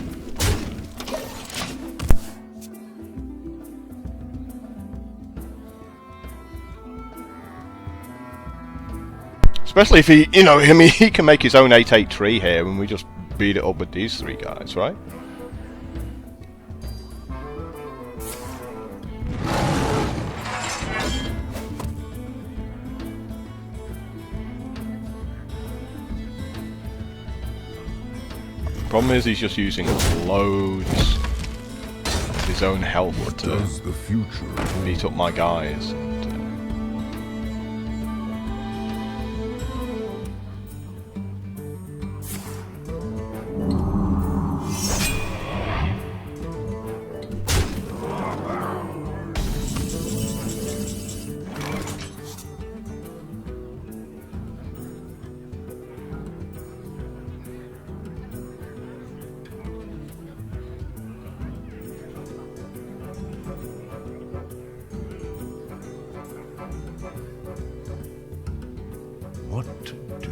Especially if he, you know, I mean, he can make his own 8-8 tree here and we just beat it up with these 3 guys, right? Problem is, he's just using loads of his own health to Does the future beat up my guys. what to do?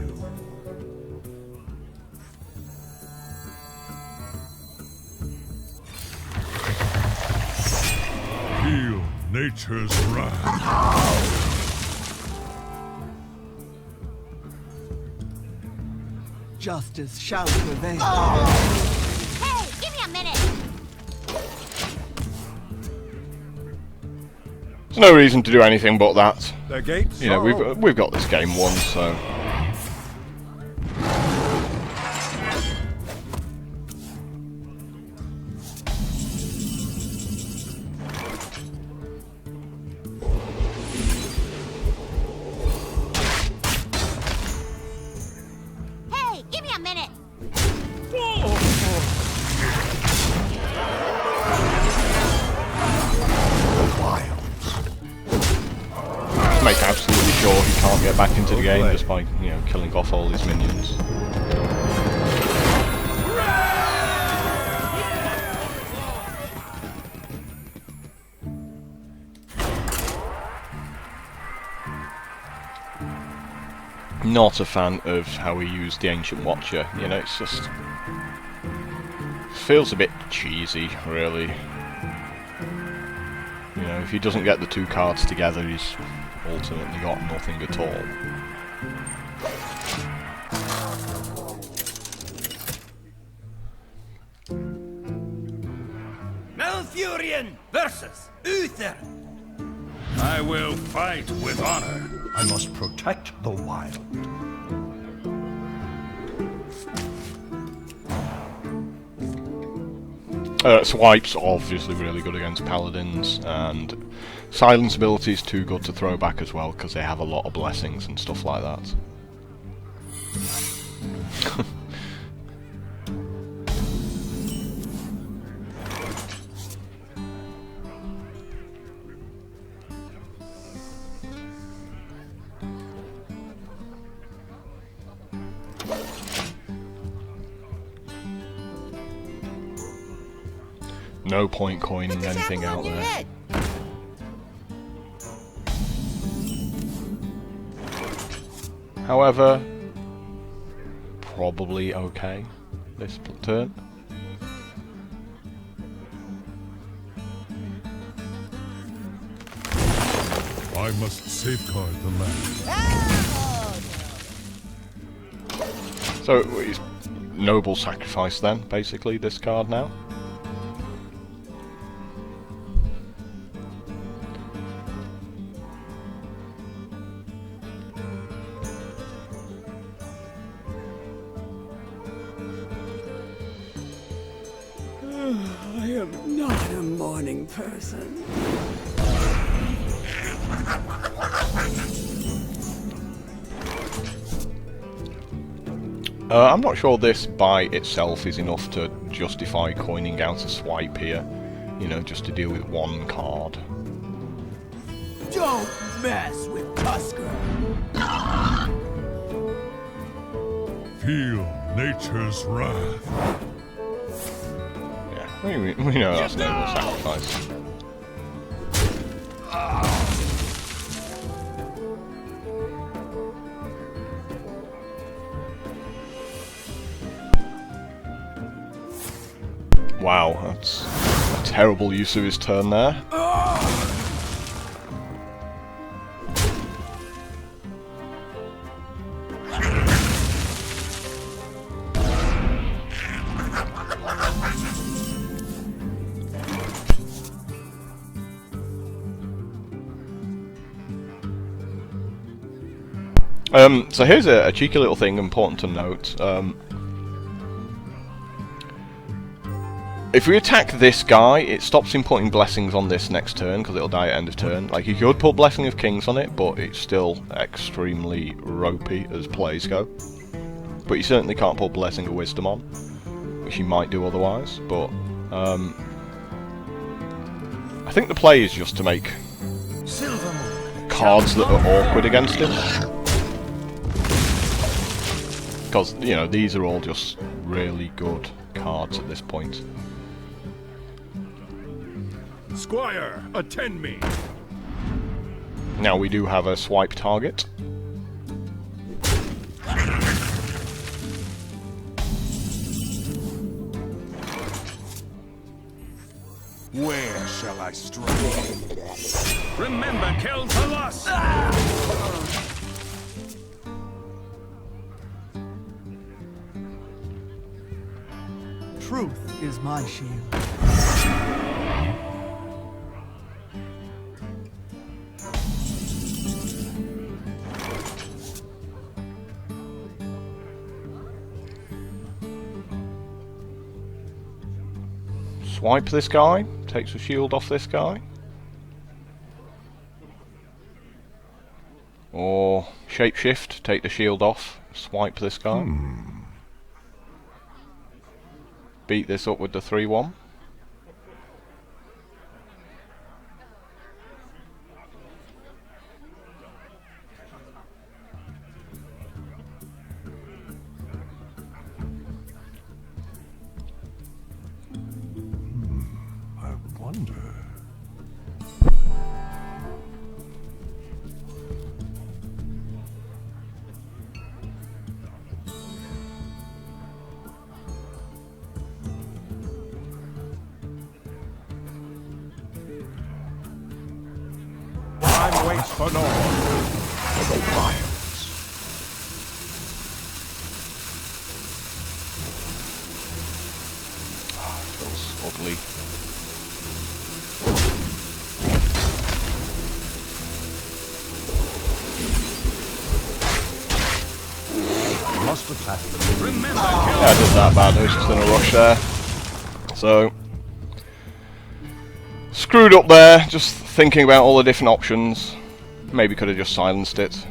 Feel nature's wrath. Justice shall prevail. Hey, give me a minute! There's no reason to do anything but that. The gates You know, are open. we've got this game won, so. Hey, give me a minute! Make absolutely sure he can't get back into the game just by, you know, killing off all his minions. Not a fan of how he used the Ancient Watcher, you know, it's just feels a bit cheesy, really. You know, if he doesn't get the two cards together, he's ultimately got nothing at all. Malfurion versus Uther. I will fight with honor. I must protect the wild. Swipe's obviously really good against Paladins, and Silence ability is too good to throw back as well, because they have a lot of blessings and stuff like that. No point coining anything out there. However, probably okay this turn. I must safeguard the land. So it's noble sacrifice then, basically, this card now. I am not a morning person. I'm not sure this by itself is enough to justify coining out a swipe here, you know, just to deal with one card. Don't mess with Tusker. Feel nature's wrath. Yeah, we know that's noble sacrifice. Wow, that's a terrible use of his turn there. So here's a cheeky little thing important to note. If we attack this guy, it stops him putting blessings on this next turn, because it'll die at end of turn. Like, you could put Blessing of Kings on it, but it's still extremely ropey as plays go. But you certainly can't put Blessing of Wisdom on, which you might do otherwise, but... I think the play is just to make cards that are awkward against him. Because, you know, these are all just really good cards at this point. Squire, attend me. Now we do have a swipe target. Where shall I strike? Remember, kill for loss! Truth is my shield. Swipe this guy, takes the shield off this guy. Or shapeshift, take the shield off, swipe this guy. Beat this up with the 3-1. I wonder. Time waits for no one. For the wilds. Feels ugly. Must attack them. Remember, Yeah, I did that bad, I was just in a rush there. So, screwed up there, just thinking about all the different options. Maybe could have just silenced it.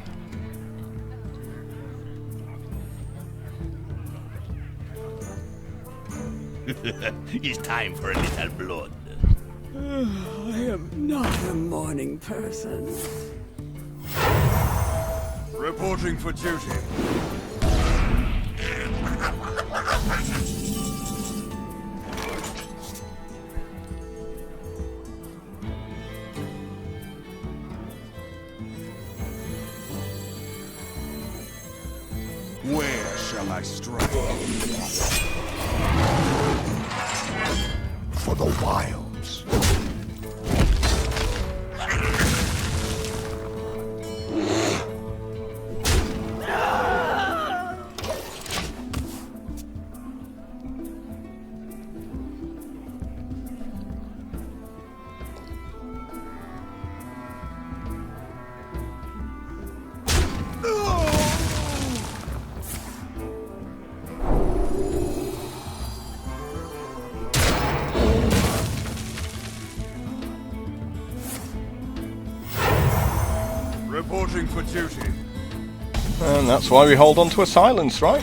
It's time for a little blood. I am not a morning person. Reporting for duty. Where shall I strike? For the wilds. Reporting for duty. And that's why we hold on to a silence, right?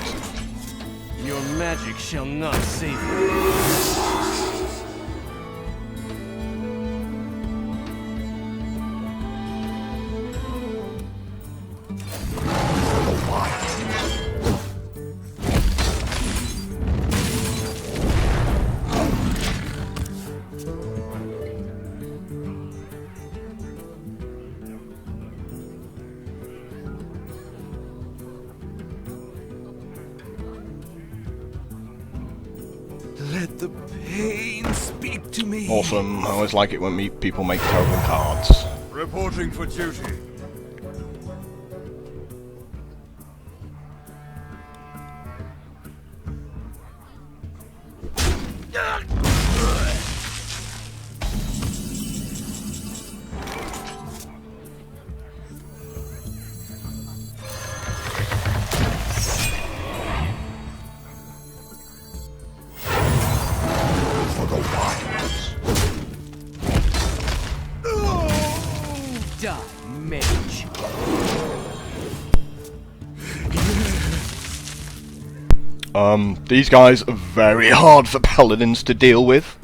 your magic shall not save you. Let the pain speak to me. Awesome. I always like it when people make terrible cards. Reporting for duty. For the These guys are very hard for paladins to deal with.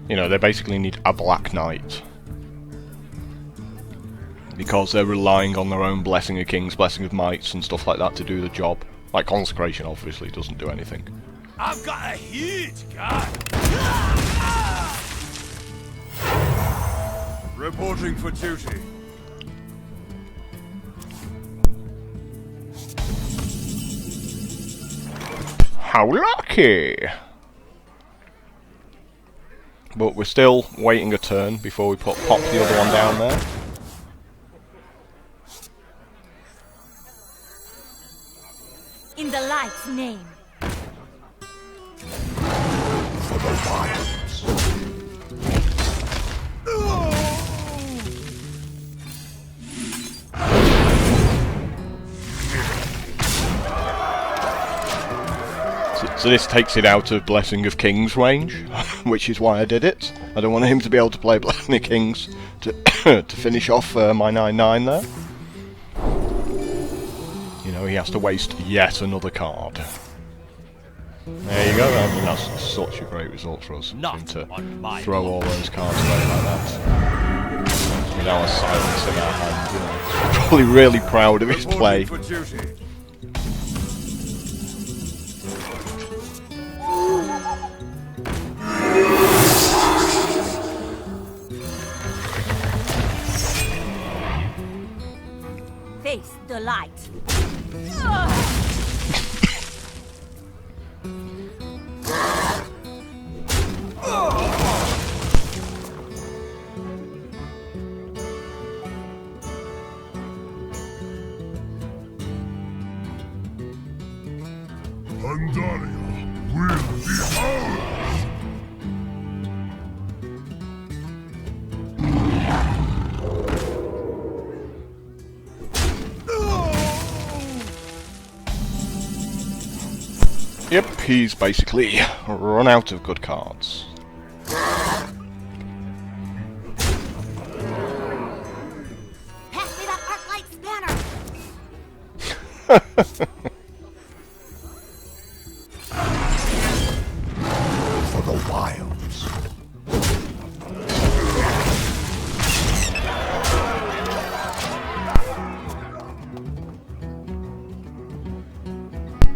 You know, they basically need a Black Knight. Because they're relying on their own Blessing of Kings, Blessing of Mights and stuff like that to do the job. Like Consecration obviously doesn't do anything. I've got a huge gun. Reporting for duty. How lucky! But we're still waiting a turn before we pop the other one down there. In the light's name. For the wilds. So this takes it out of Blessing of Kings range, which is why I did it. I don't want him to be able to play Blessing of Kings to to finish off my 9/9 there. You know, he has to waste yet another card. There you go, I mean, that's such a great result for us. For him to throw all those cards away like that. With our silence in our hand, you know. Probably really proud of his play. For duty. Face the light. Pandaria will be ours! Yep, he's basically run out of good cards. Pass me that arc light spanner. For the wilds.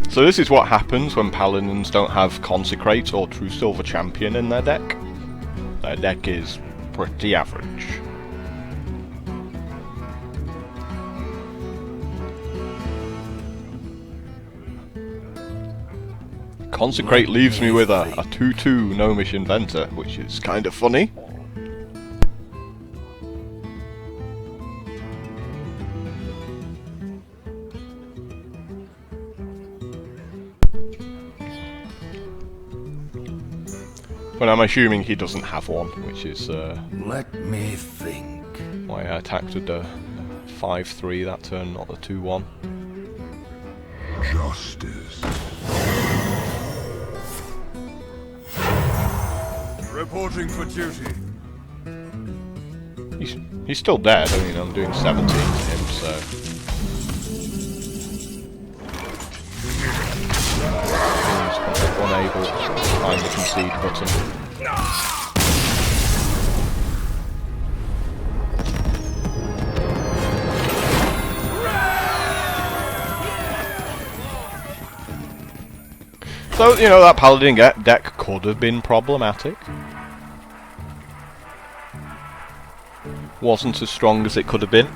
So this is what happens when Paladins don't have Consecrate or True Silver Champion in their deck. Their deck is pretty average. Consecrate leaves me with a 2/2 Gnomish Inventor, which is kind of funny. But I'm assuming he doesn't have one, which is Let me think. why I attacked with the 5/3 that turn, not the 2/1. Justice. Reporting for duty. He's still dead. I mean, I'm doing 17 to him, so. He's unable to find the concede button. So, you know, that Paladin deck could have been problematic. Wasn't as strong as it could have been.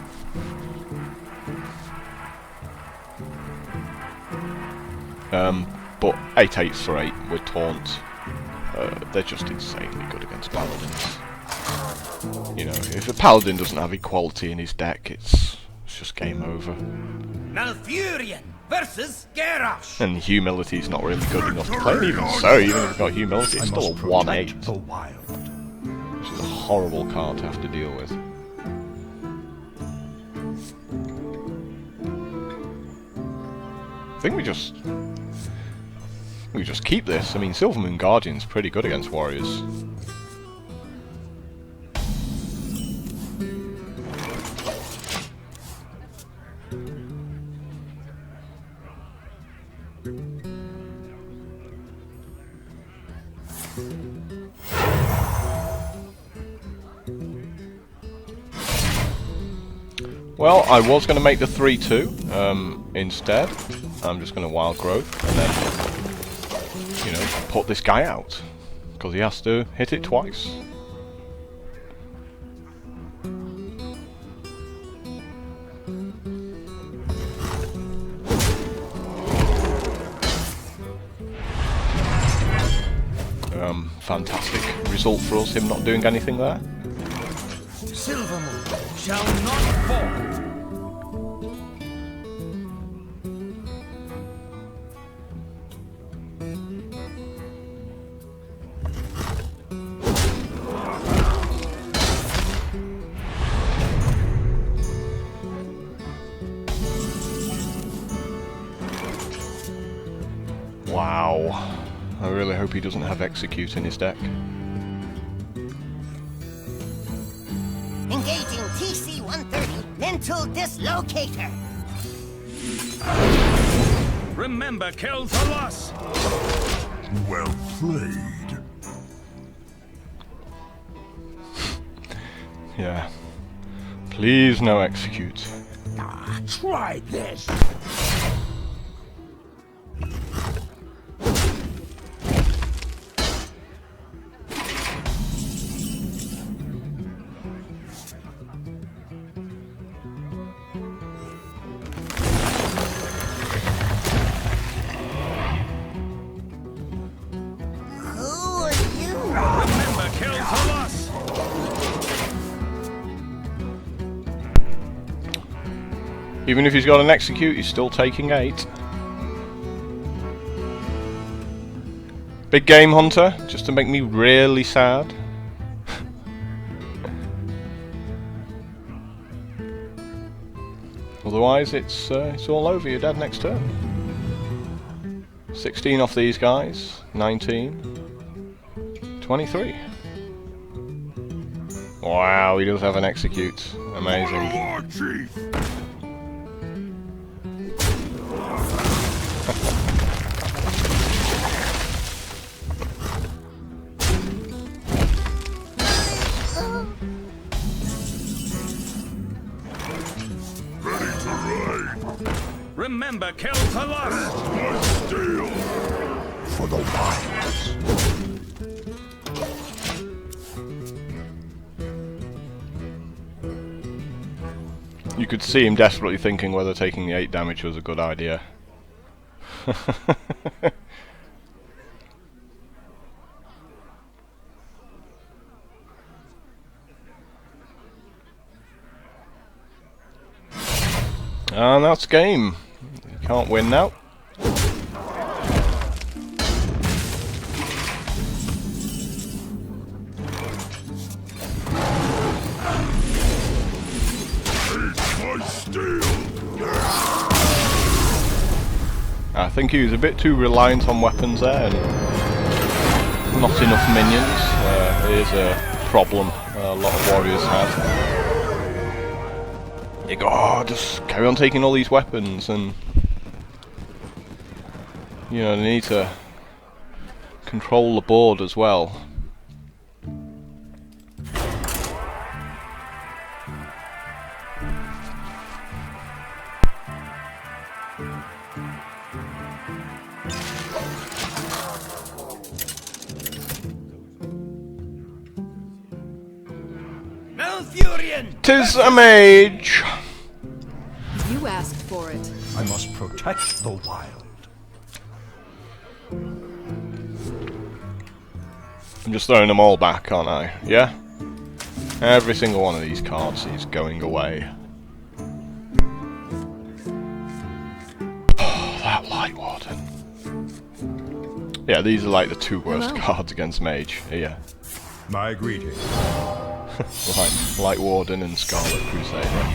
But 8/8s for 8 with Taunt, they're just insanely good against Paladins. You know, if a Paladin doesn't have equality in his deck, it's just game over. Malfurion versus Garrosh. And humility's not really good enough to play. And even so, even if you've got humility, it's still a 1/8. The wild. Which is a horrible card to have to deal with. I think we just keep this. I mean, Silvermoon Guardian's pretty good against warriors. Well, I was going to make the 3-2 instead. I'm just going to wild growth and then, you know, put this guy out. Because he has to hit it twice. Fantastic result for us, him not doing anything there. Silver Moon shall not fall. Wow. I really hope he doesn't have Execute in his deck. Engaging TC-130 Mental Dislocator. Remember, kill the loss. Well played. Yeah. Please no Execute. Try this. Who are you? Remember, kill the loss. Even if he's got an Execute, he's still taking 8. Big Game Hunter, just to make me really sad. Otherwise, it's all over. You're dead next turn. 16 off these guys. 19. 23. Wow, he does have an Execute. Amazing. Lord Chief! Ready to ride! Remember, kill the loss. Steel! For the wilds! You could see him desperately thinking whether taking the 8 damage was a good idea. And that's game. You can't win now. My steel! I think he was a bit too reliant on weapons there and not enough minions. It is a problem a lot of warriors have. You go, oh, just carry on taking all these weapons, and you know, they need to control the board as well. Malfurion! 'Tis a mage! You asked for it. I must protect the wild. I'm just throwing them all back, aren't I? Yeah? Every single one of these cards is going away. Oh, that Light Warden. Yeah, these are like the 2 worst cards against Mage. Yeah. My greeting. Light Warden and Scarlet Crusader.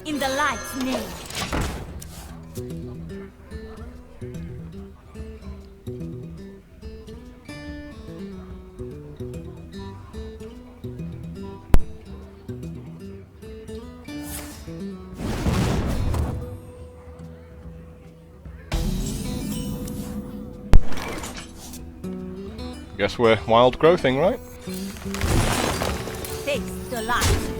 In the light's name. Guess we're wild growthing, right? Takes the light.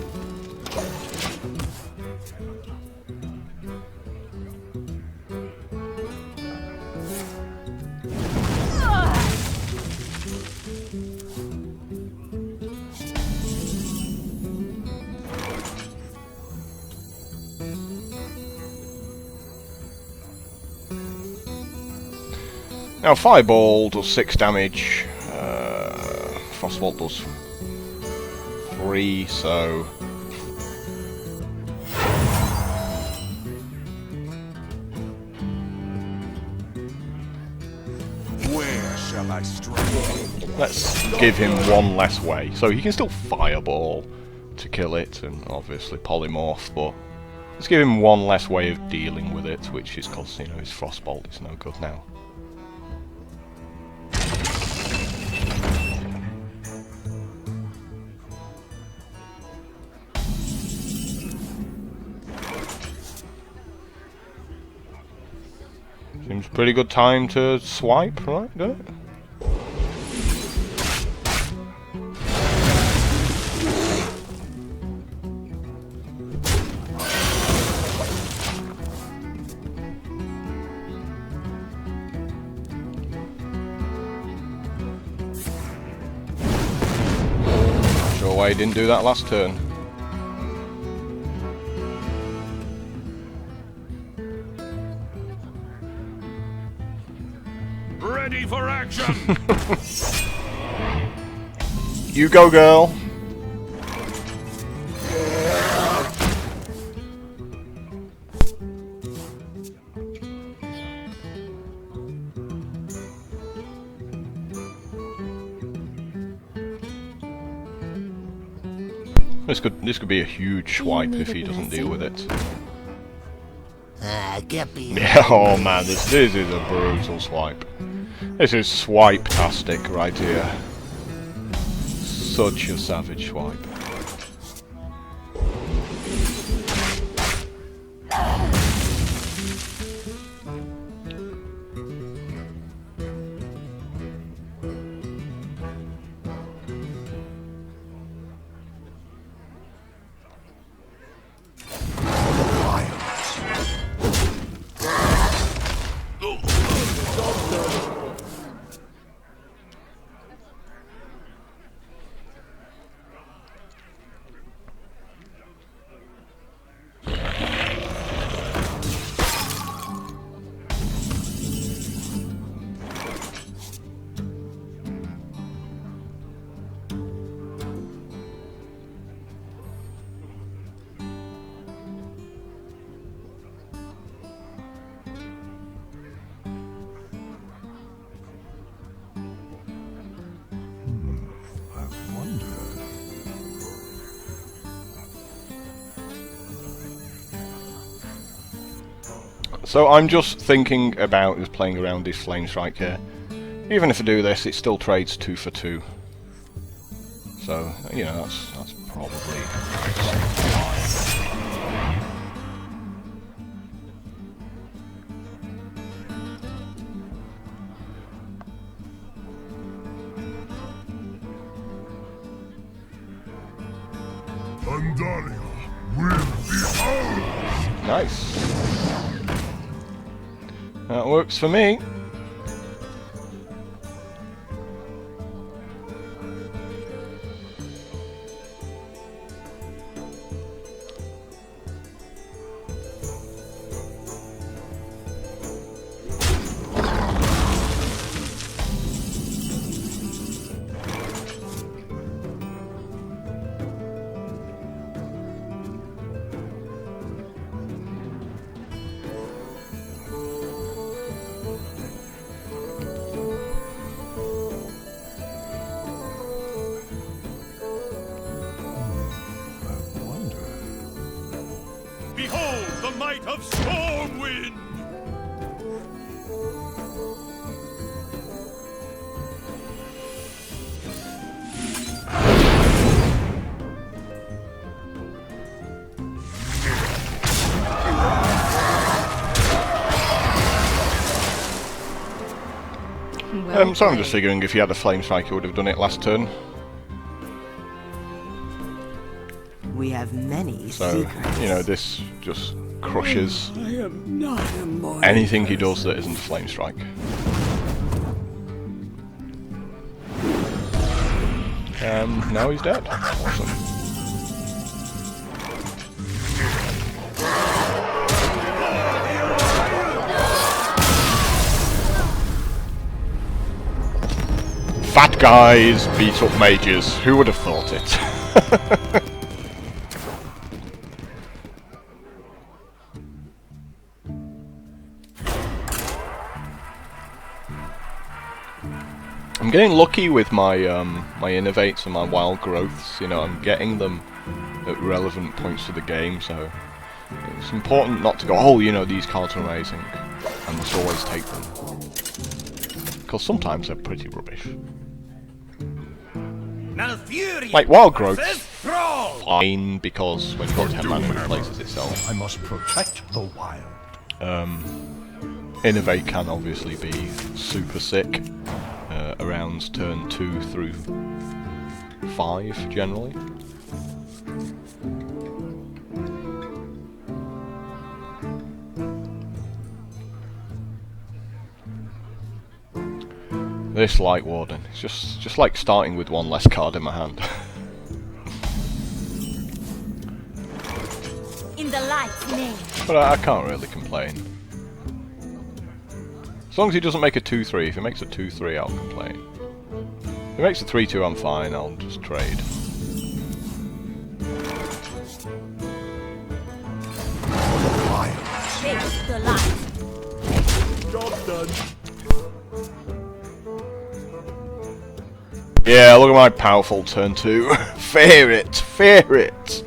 Now, Fireball does 6 damage, Frostbolt does 3, so... Where shall I strike? Let's give him 1 less way. So he can still Fireball to kill it, and obviously Polymorph, but... let's give him 1 less way of dealing with it, which is because, you know, his Frostbolt is no good now. Seems a pretty good time to swipe, right? Does it? Not sure why he didn't do that last turn. Ready for action! You go, girl! This could be a huge swipe if he doesn't deal with it. Get me. Yeah, oh man, this is a brutal swipe. This is swipe-tastic right here. Such a savage swipe. So I'm just thinking about just playing around this Flame Strike here. Even if I do this, it still trades 2 for 2. So, you know, that's probably... Pandaria will be ours! Nice. That works for me. Behold the might of Stormwind! Well So I'm played. just figuring if he had a flame strike, he would have done it last turn. We have many So, secrets. you know, this just crushes I am not a morning anything he person. does that isn't flame strike. Now he's dead. Awesome. Fat guys beat up mages. Who would have thought it? I'm getting lucky with my my innovates and my wild growths. You know, I'm getting them at relevant points of the game, so it's important not to go, oh, you know, these cards are amazing. I must always take them. Because sometimes they're pretty rubbish. Like wild growth, fine, because when you've got 10 mana it replaces itself. I must protect the wild. Innovate can obviously be super sick. Around turn 2 through 5 generally. This Light Warden, it's just like starting with one less card in my hand. In the light's name. But I can't really complain. As long as he doesn't make a 2-3, if he makes a 2-3 I'll complain. If he makes a 3-2 I'm fine, I'll just trade. Face the light. Job done. Yeah, look at my powerful turn 2. Fear it! Fear it!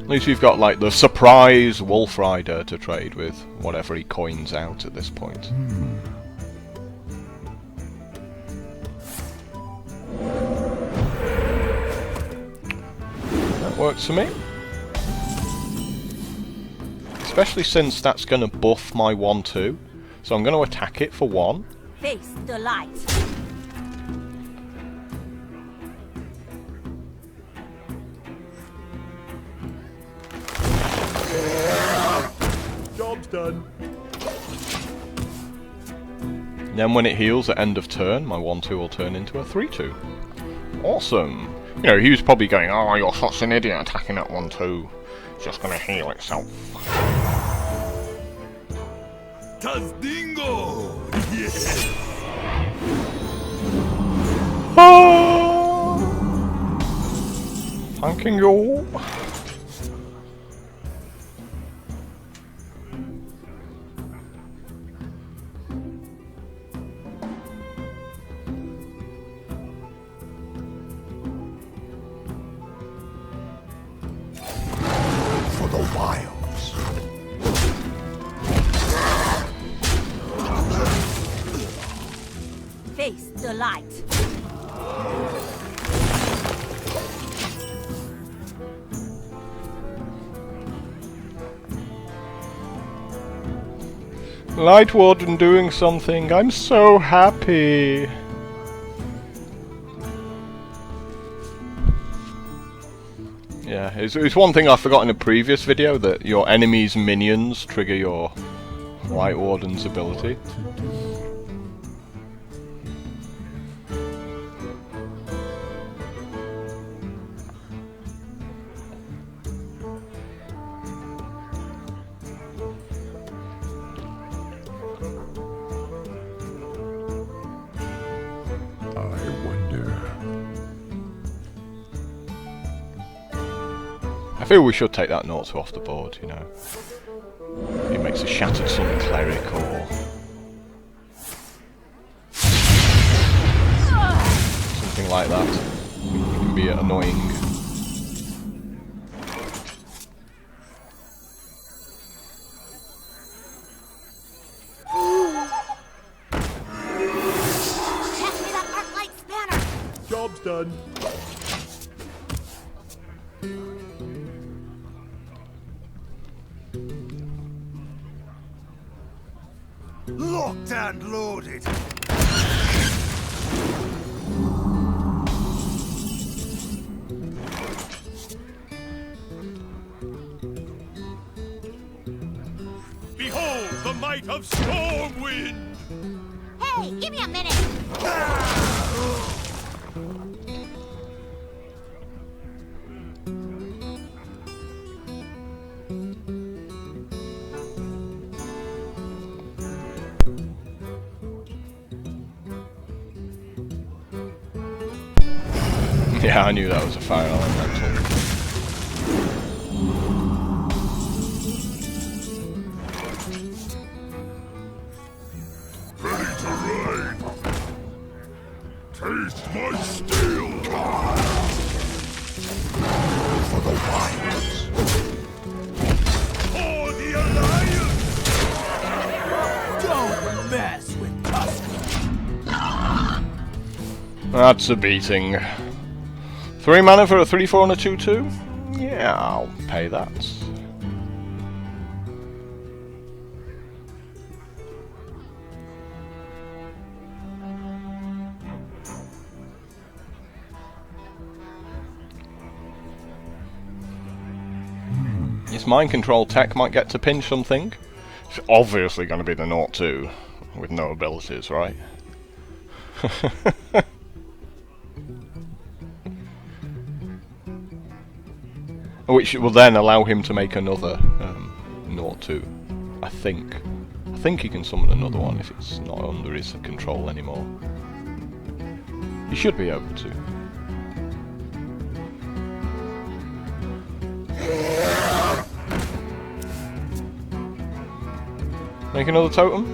At least we've got like the surprise Wolf Rider to trade with, whatever he coins out at this point. That works for me. Especially since that's going to buff my 1-2. So I'm going to attack it for 1. Face the light. Job's done. Then when it heals at end of turn, my 1-2 will turn into a 3-2. Awesome! You know, he was probably going, oh, you're such an idiot attacking at 1-2. It's just going to heal itself. Tazdingo! Yes! Thanking you. For the wilds. Face the light. Light Warden doing something. I'm so happy. Yeah, it's one thing I forgot in a previous video, that your enemy's minions trigger your Light Warden's ability. I wonder. I feel we should take that 0-2 off the board, you know. He makes a Shattered Sun Cleric or something like that. It can be annoying. Pass me that Arclight spanner. Job's done. Locked and loaded. Behold the might of Stormwind! Hey, give me a minute. Yeah, I knew that was a fire elemental. Ready to ride! Taste my steel! For the wilds! For the Alliance! Don't mess with Tusk. That's a beating. 3 mana for a 3/4 and a 2/2? Yeah, I'll pay that. This mind control tech might get to pinch something. It's obviously going to be the 0/2 with no abilities, right? Which will then allow him to make another 0/2. I think he can summon another one if it's not under his control anymore. He should be able to. Make another totem?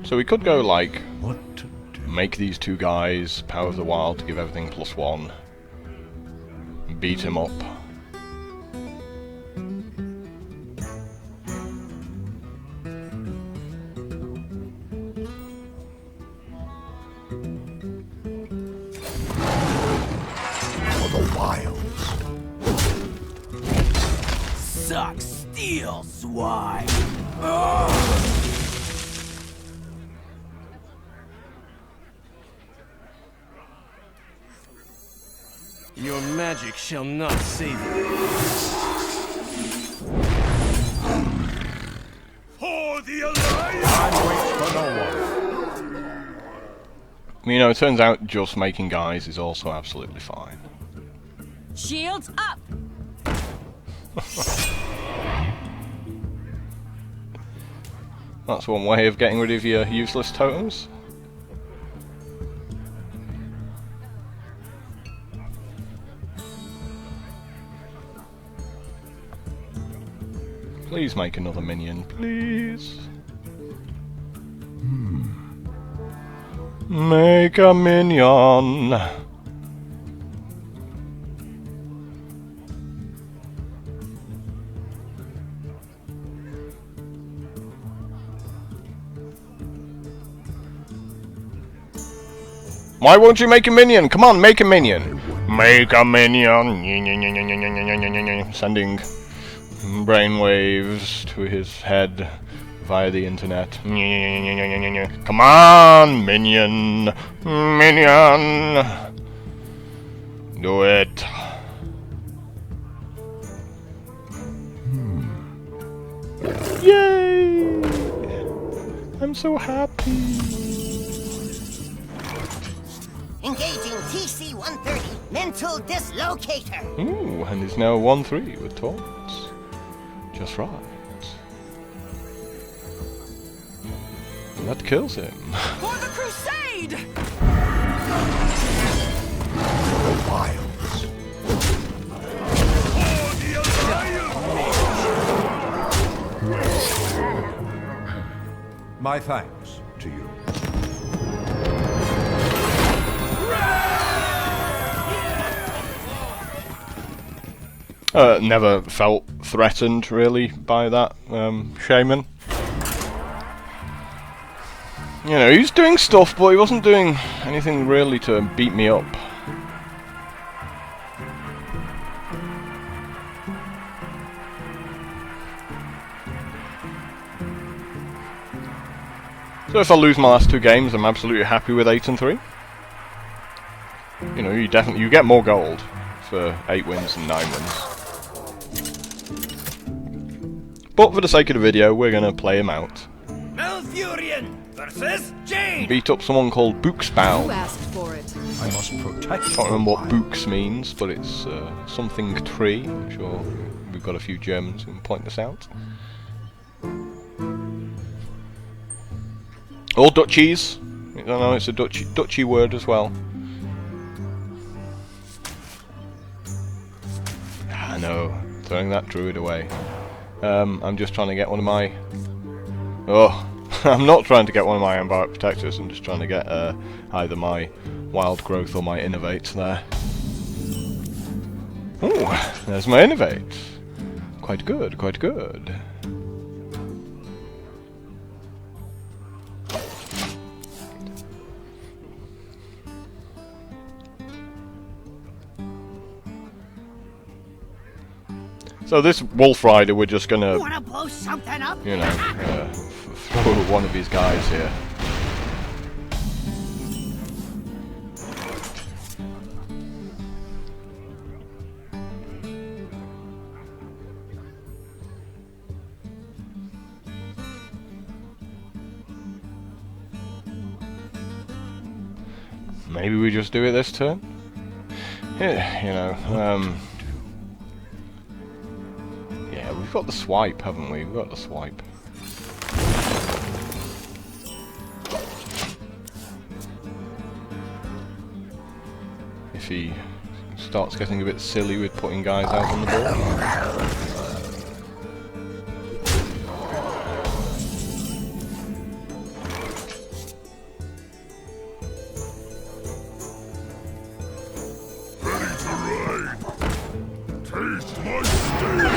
So we could go like, make these two guys Power of the Wild to give everything +1, beat him up. For the wilds! Suck steel, swine. Your magic shall not save you. For the Alliance! Time waits for no one. You know, it turns out just making guys is also absolutely fine. Shields up. That's one way of getting rid of your useless totems. Please make another minion, please. Make a minion. Why won't you make a minion? Come on, make a minion. Make a minion. Sending brainwaves to his head via the internet. Come on, minion. Minion. Do it. Yay! I'm so happy. Engaging TC-130, mental dislocator. Ooh, and he's now 1/3 with taunts. Just right. That kills him. For the crusade! The wilds. For the Alliance! My thanks to you. Never felt threatened really by that shaman. You know, he was doing stuff, but he wasn't doing anything really to beat me up. So if I lose my last 2 games, I'm absolutely happy with 8 and 3. You know, you get more gold for 8 wins than 9 wins. But for the sake of the video, we're gonna play him out. Malfurion versus Jade. Beat up someone called You Booksbow. asked for it. I must protect I can't remember what Books means, but it's something tree. I'm sure we've got a few Germans who can point this out. Or Dutchies. I don't know, it's a Dutchy word as well. I know, throwing that Druid away. I'm just trying to get one of my... Oh, I'm not trying to get one of my Ambaric Protectors, I'm just trying to get either my Wild Growth or my Innovate there. Ooh, there's my Innovate. Quite good, quite good. So this Wolf Rider, we're just gonna, Wanna blow something up? you know, throw one of these guys here. Maybe we just do it this turn? Yeah, you know, yeah, we've got the swipe, haven't we? We've got the swipe. If he starts getting a bit silly with putting guys out on the board. Taste my sting!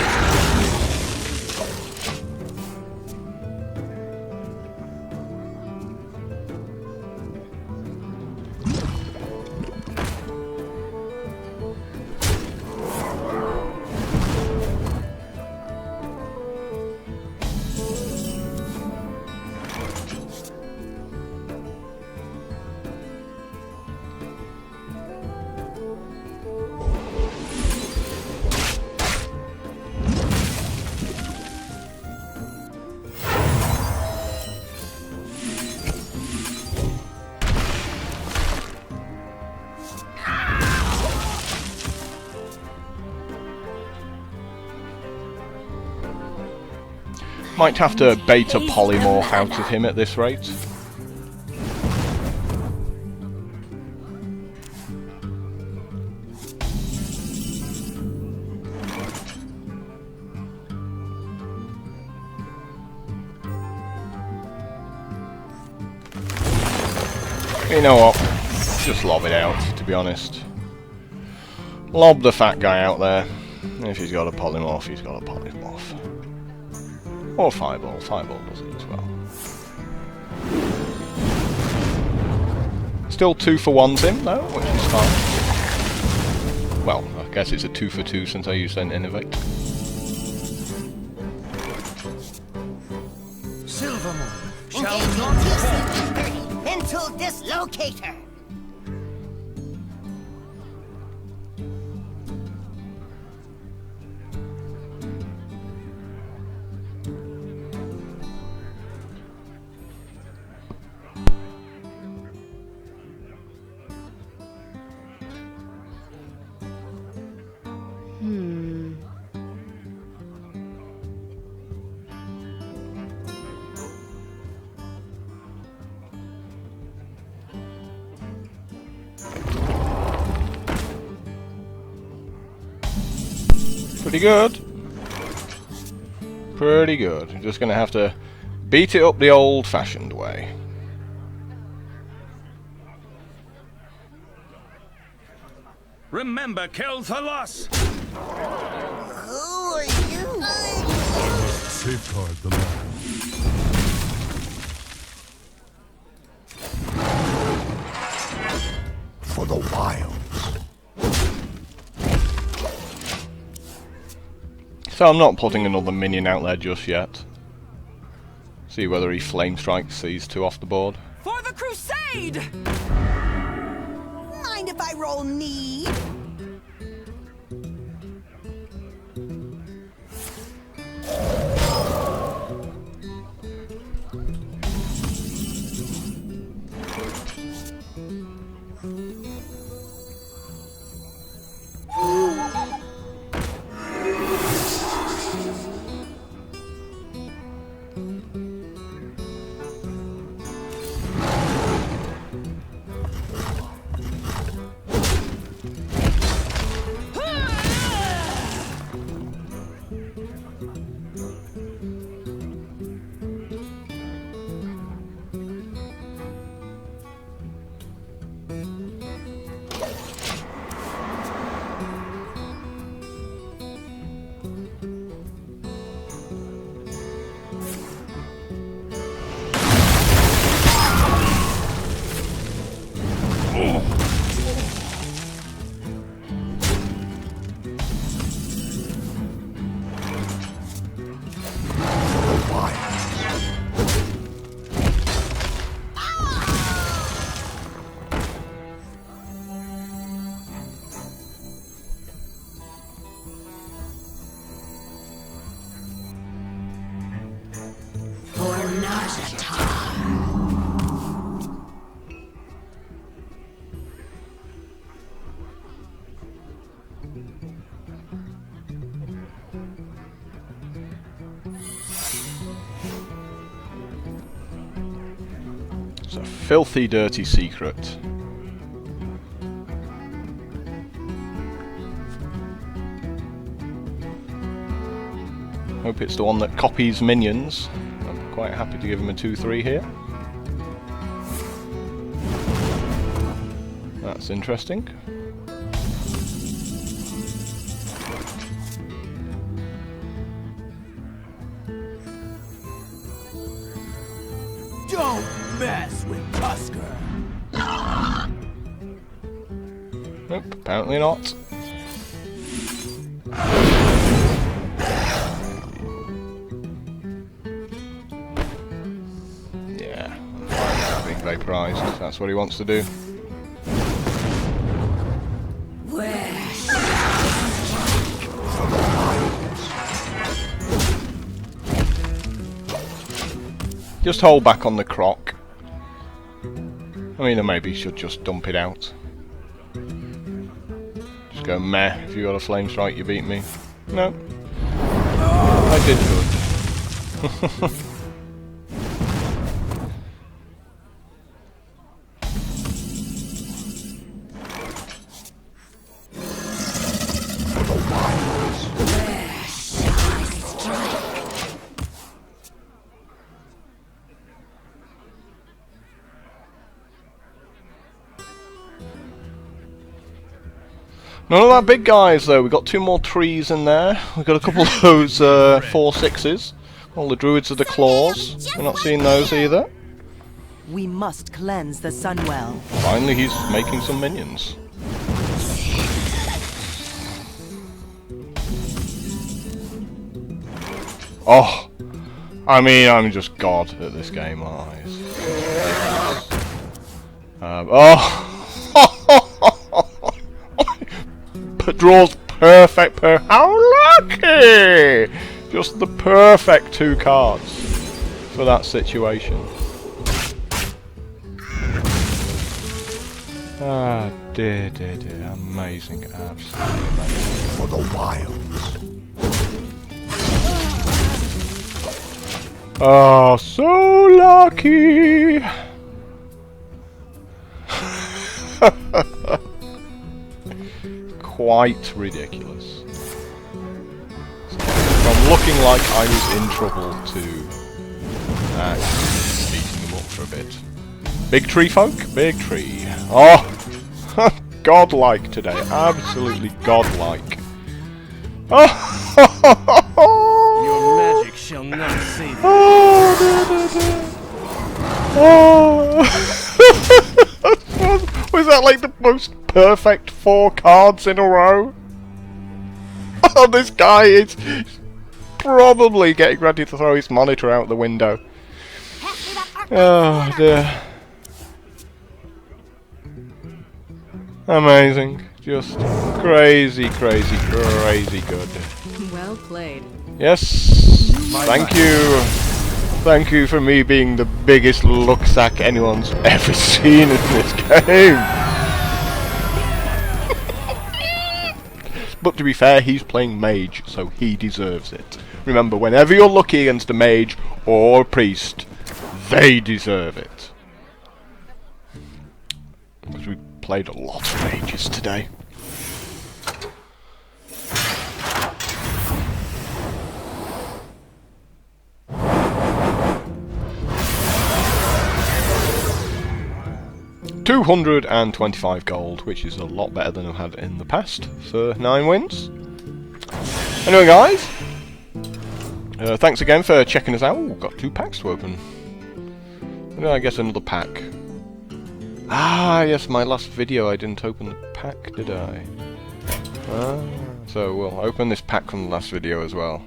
Might have to bait a polymorph out of him at this rate. You know what? Just lob it out, to be honest. Lob the fat guy out there. If he's got a polymorph, he's got a polymorph. Or Fireball. Fireball does it as well. Still 2 for 1's him, though, which is fine. Well, I guess it's a 2 for 2 since I used an Innovate. Silvermoon shall Engaging not TC-30 mental dislocator. Pretty good. Pretty good. You're just gonna have to beat it up the old-fashioned way. Remember, Kel'Thalas! Safeguard the land. For the wilds. So I'm not putting another minion out there just yet. See whether he flame strikes these two off the board. For the crusade! Mind if I roll need? It's a filthy, dirty secret. Hope it's the one that copies minions. I'm quite happy to give him a 2-3 here. That's interesting. Don't mess with Tusker. Nope, apparently not. Yeah, being vaporized. That's what he wants to do. Just hold back on the croc. I mean, I maybe should just dump it out. Just go meh. If you got a flame strike, you beat me. No. I did good. None of our big guys though, we've got 2 more 3s in there, we've got a couple of those 4-6s, all the Druids of the Claws, we're not seeing those either. We must cleanse the Sunwell. Finally he's making some minions. Oh, I mean, I'm just god at this game, aren't I? Oh! Draws perfect how lucky! Just the perfect 2 cards for that situation. Ah, dear, dear, dear. Amazing, absolutely amazing. For the wilds. Oh, so lucky! Quite ridiculous. From looking like I was in trouble to actually beating them up for a bit. Big tree folk? Big tree. Oh! Godlike today. Absolutely godlike. Oh! Your magic shall not save you. Oh, was that like the most perfect 4 cards in a row? Oh, this guy is probably getting ready to throw his monitor out the window. Oh dear. Amazing. Just crazy, crazy, crazy good. Well played. Yes, thank you. Thank you for me being the biggest lucksack anyone's ever seen in this game. But to be fair, he's playing Mage, so he deserves it. Remember, whenever you're lucky against a Mage or a Priest, they deserve it. Because we played a lot of Mages today. $225 gold, which is a lot better than I've had in the past for 9 wins. Anyway, guys, thanks again for checking us out. Ooh, got 2 packs to open. When did I get another pack? Ah, yes, my last video I didn't open the pack, did I? So we'll open this pack from the last video as well.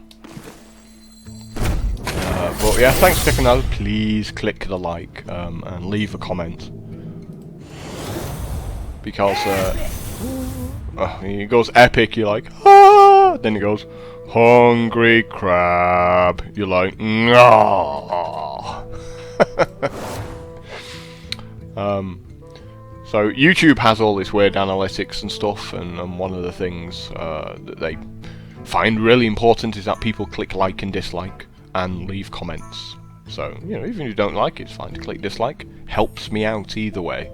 But yeah, thanks for checking out. Please click the like and leave a comment. Because he goes epic, you're like, ah! Then he goes, hungry crab. You're like, no. So YouTube has all this weird analytics and stuff, and one of the things that they find really important is that people click like and dislike and leave comments. So, you know, even if you don't like it, it's fine to click dislike. Helps me out either way.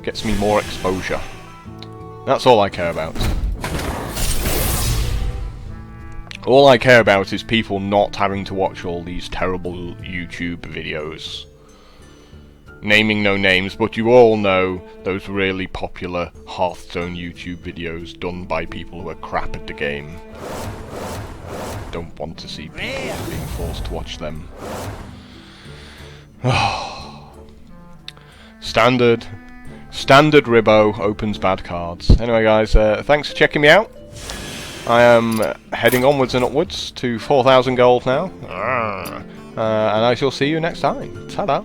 Gets me more exposure. That's all I care about. All I care about is people not having to watch all these terrible YouTube videos. Naming no names, but you all know those really popular Hearthstone YouTube videos done by people who are crap at the game. Don't want to see people being forced to watch them. Standard Ribbo opens bad cards. Anyway, guys, thanks for checking me out. I am heading onwards and upwards to 4,000 gold now. And I shall see you next time. Ta-da!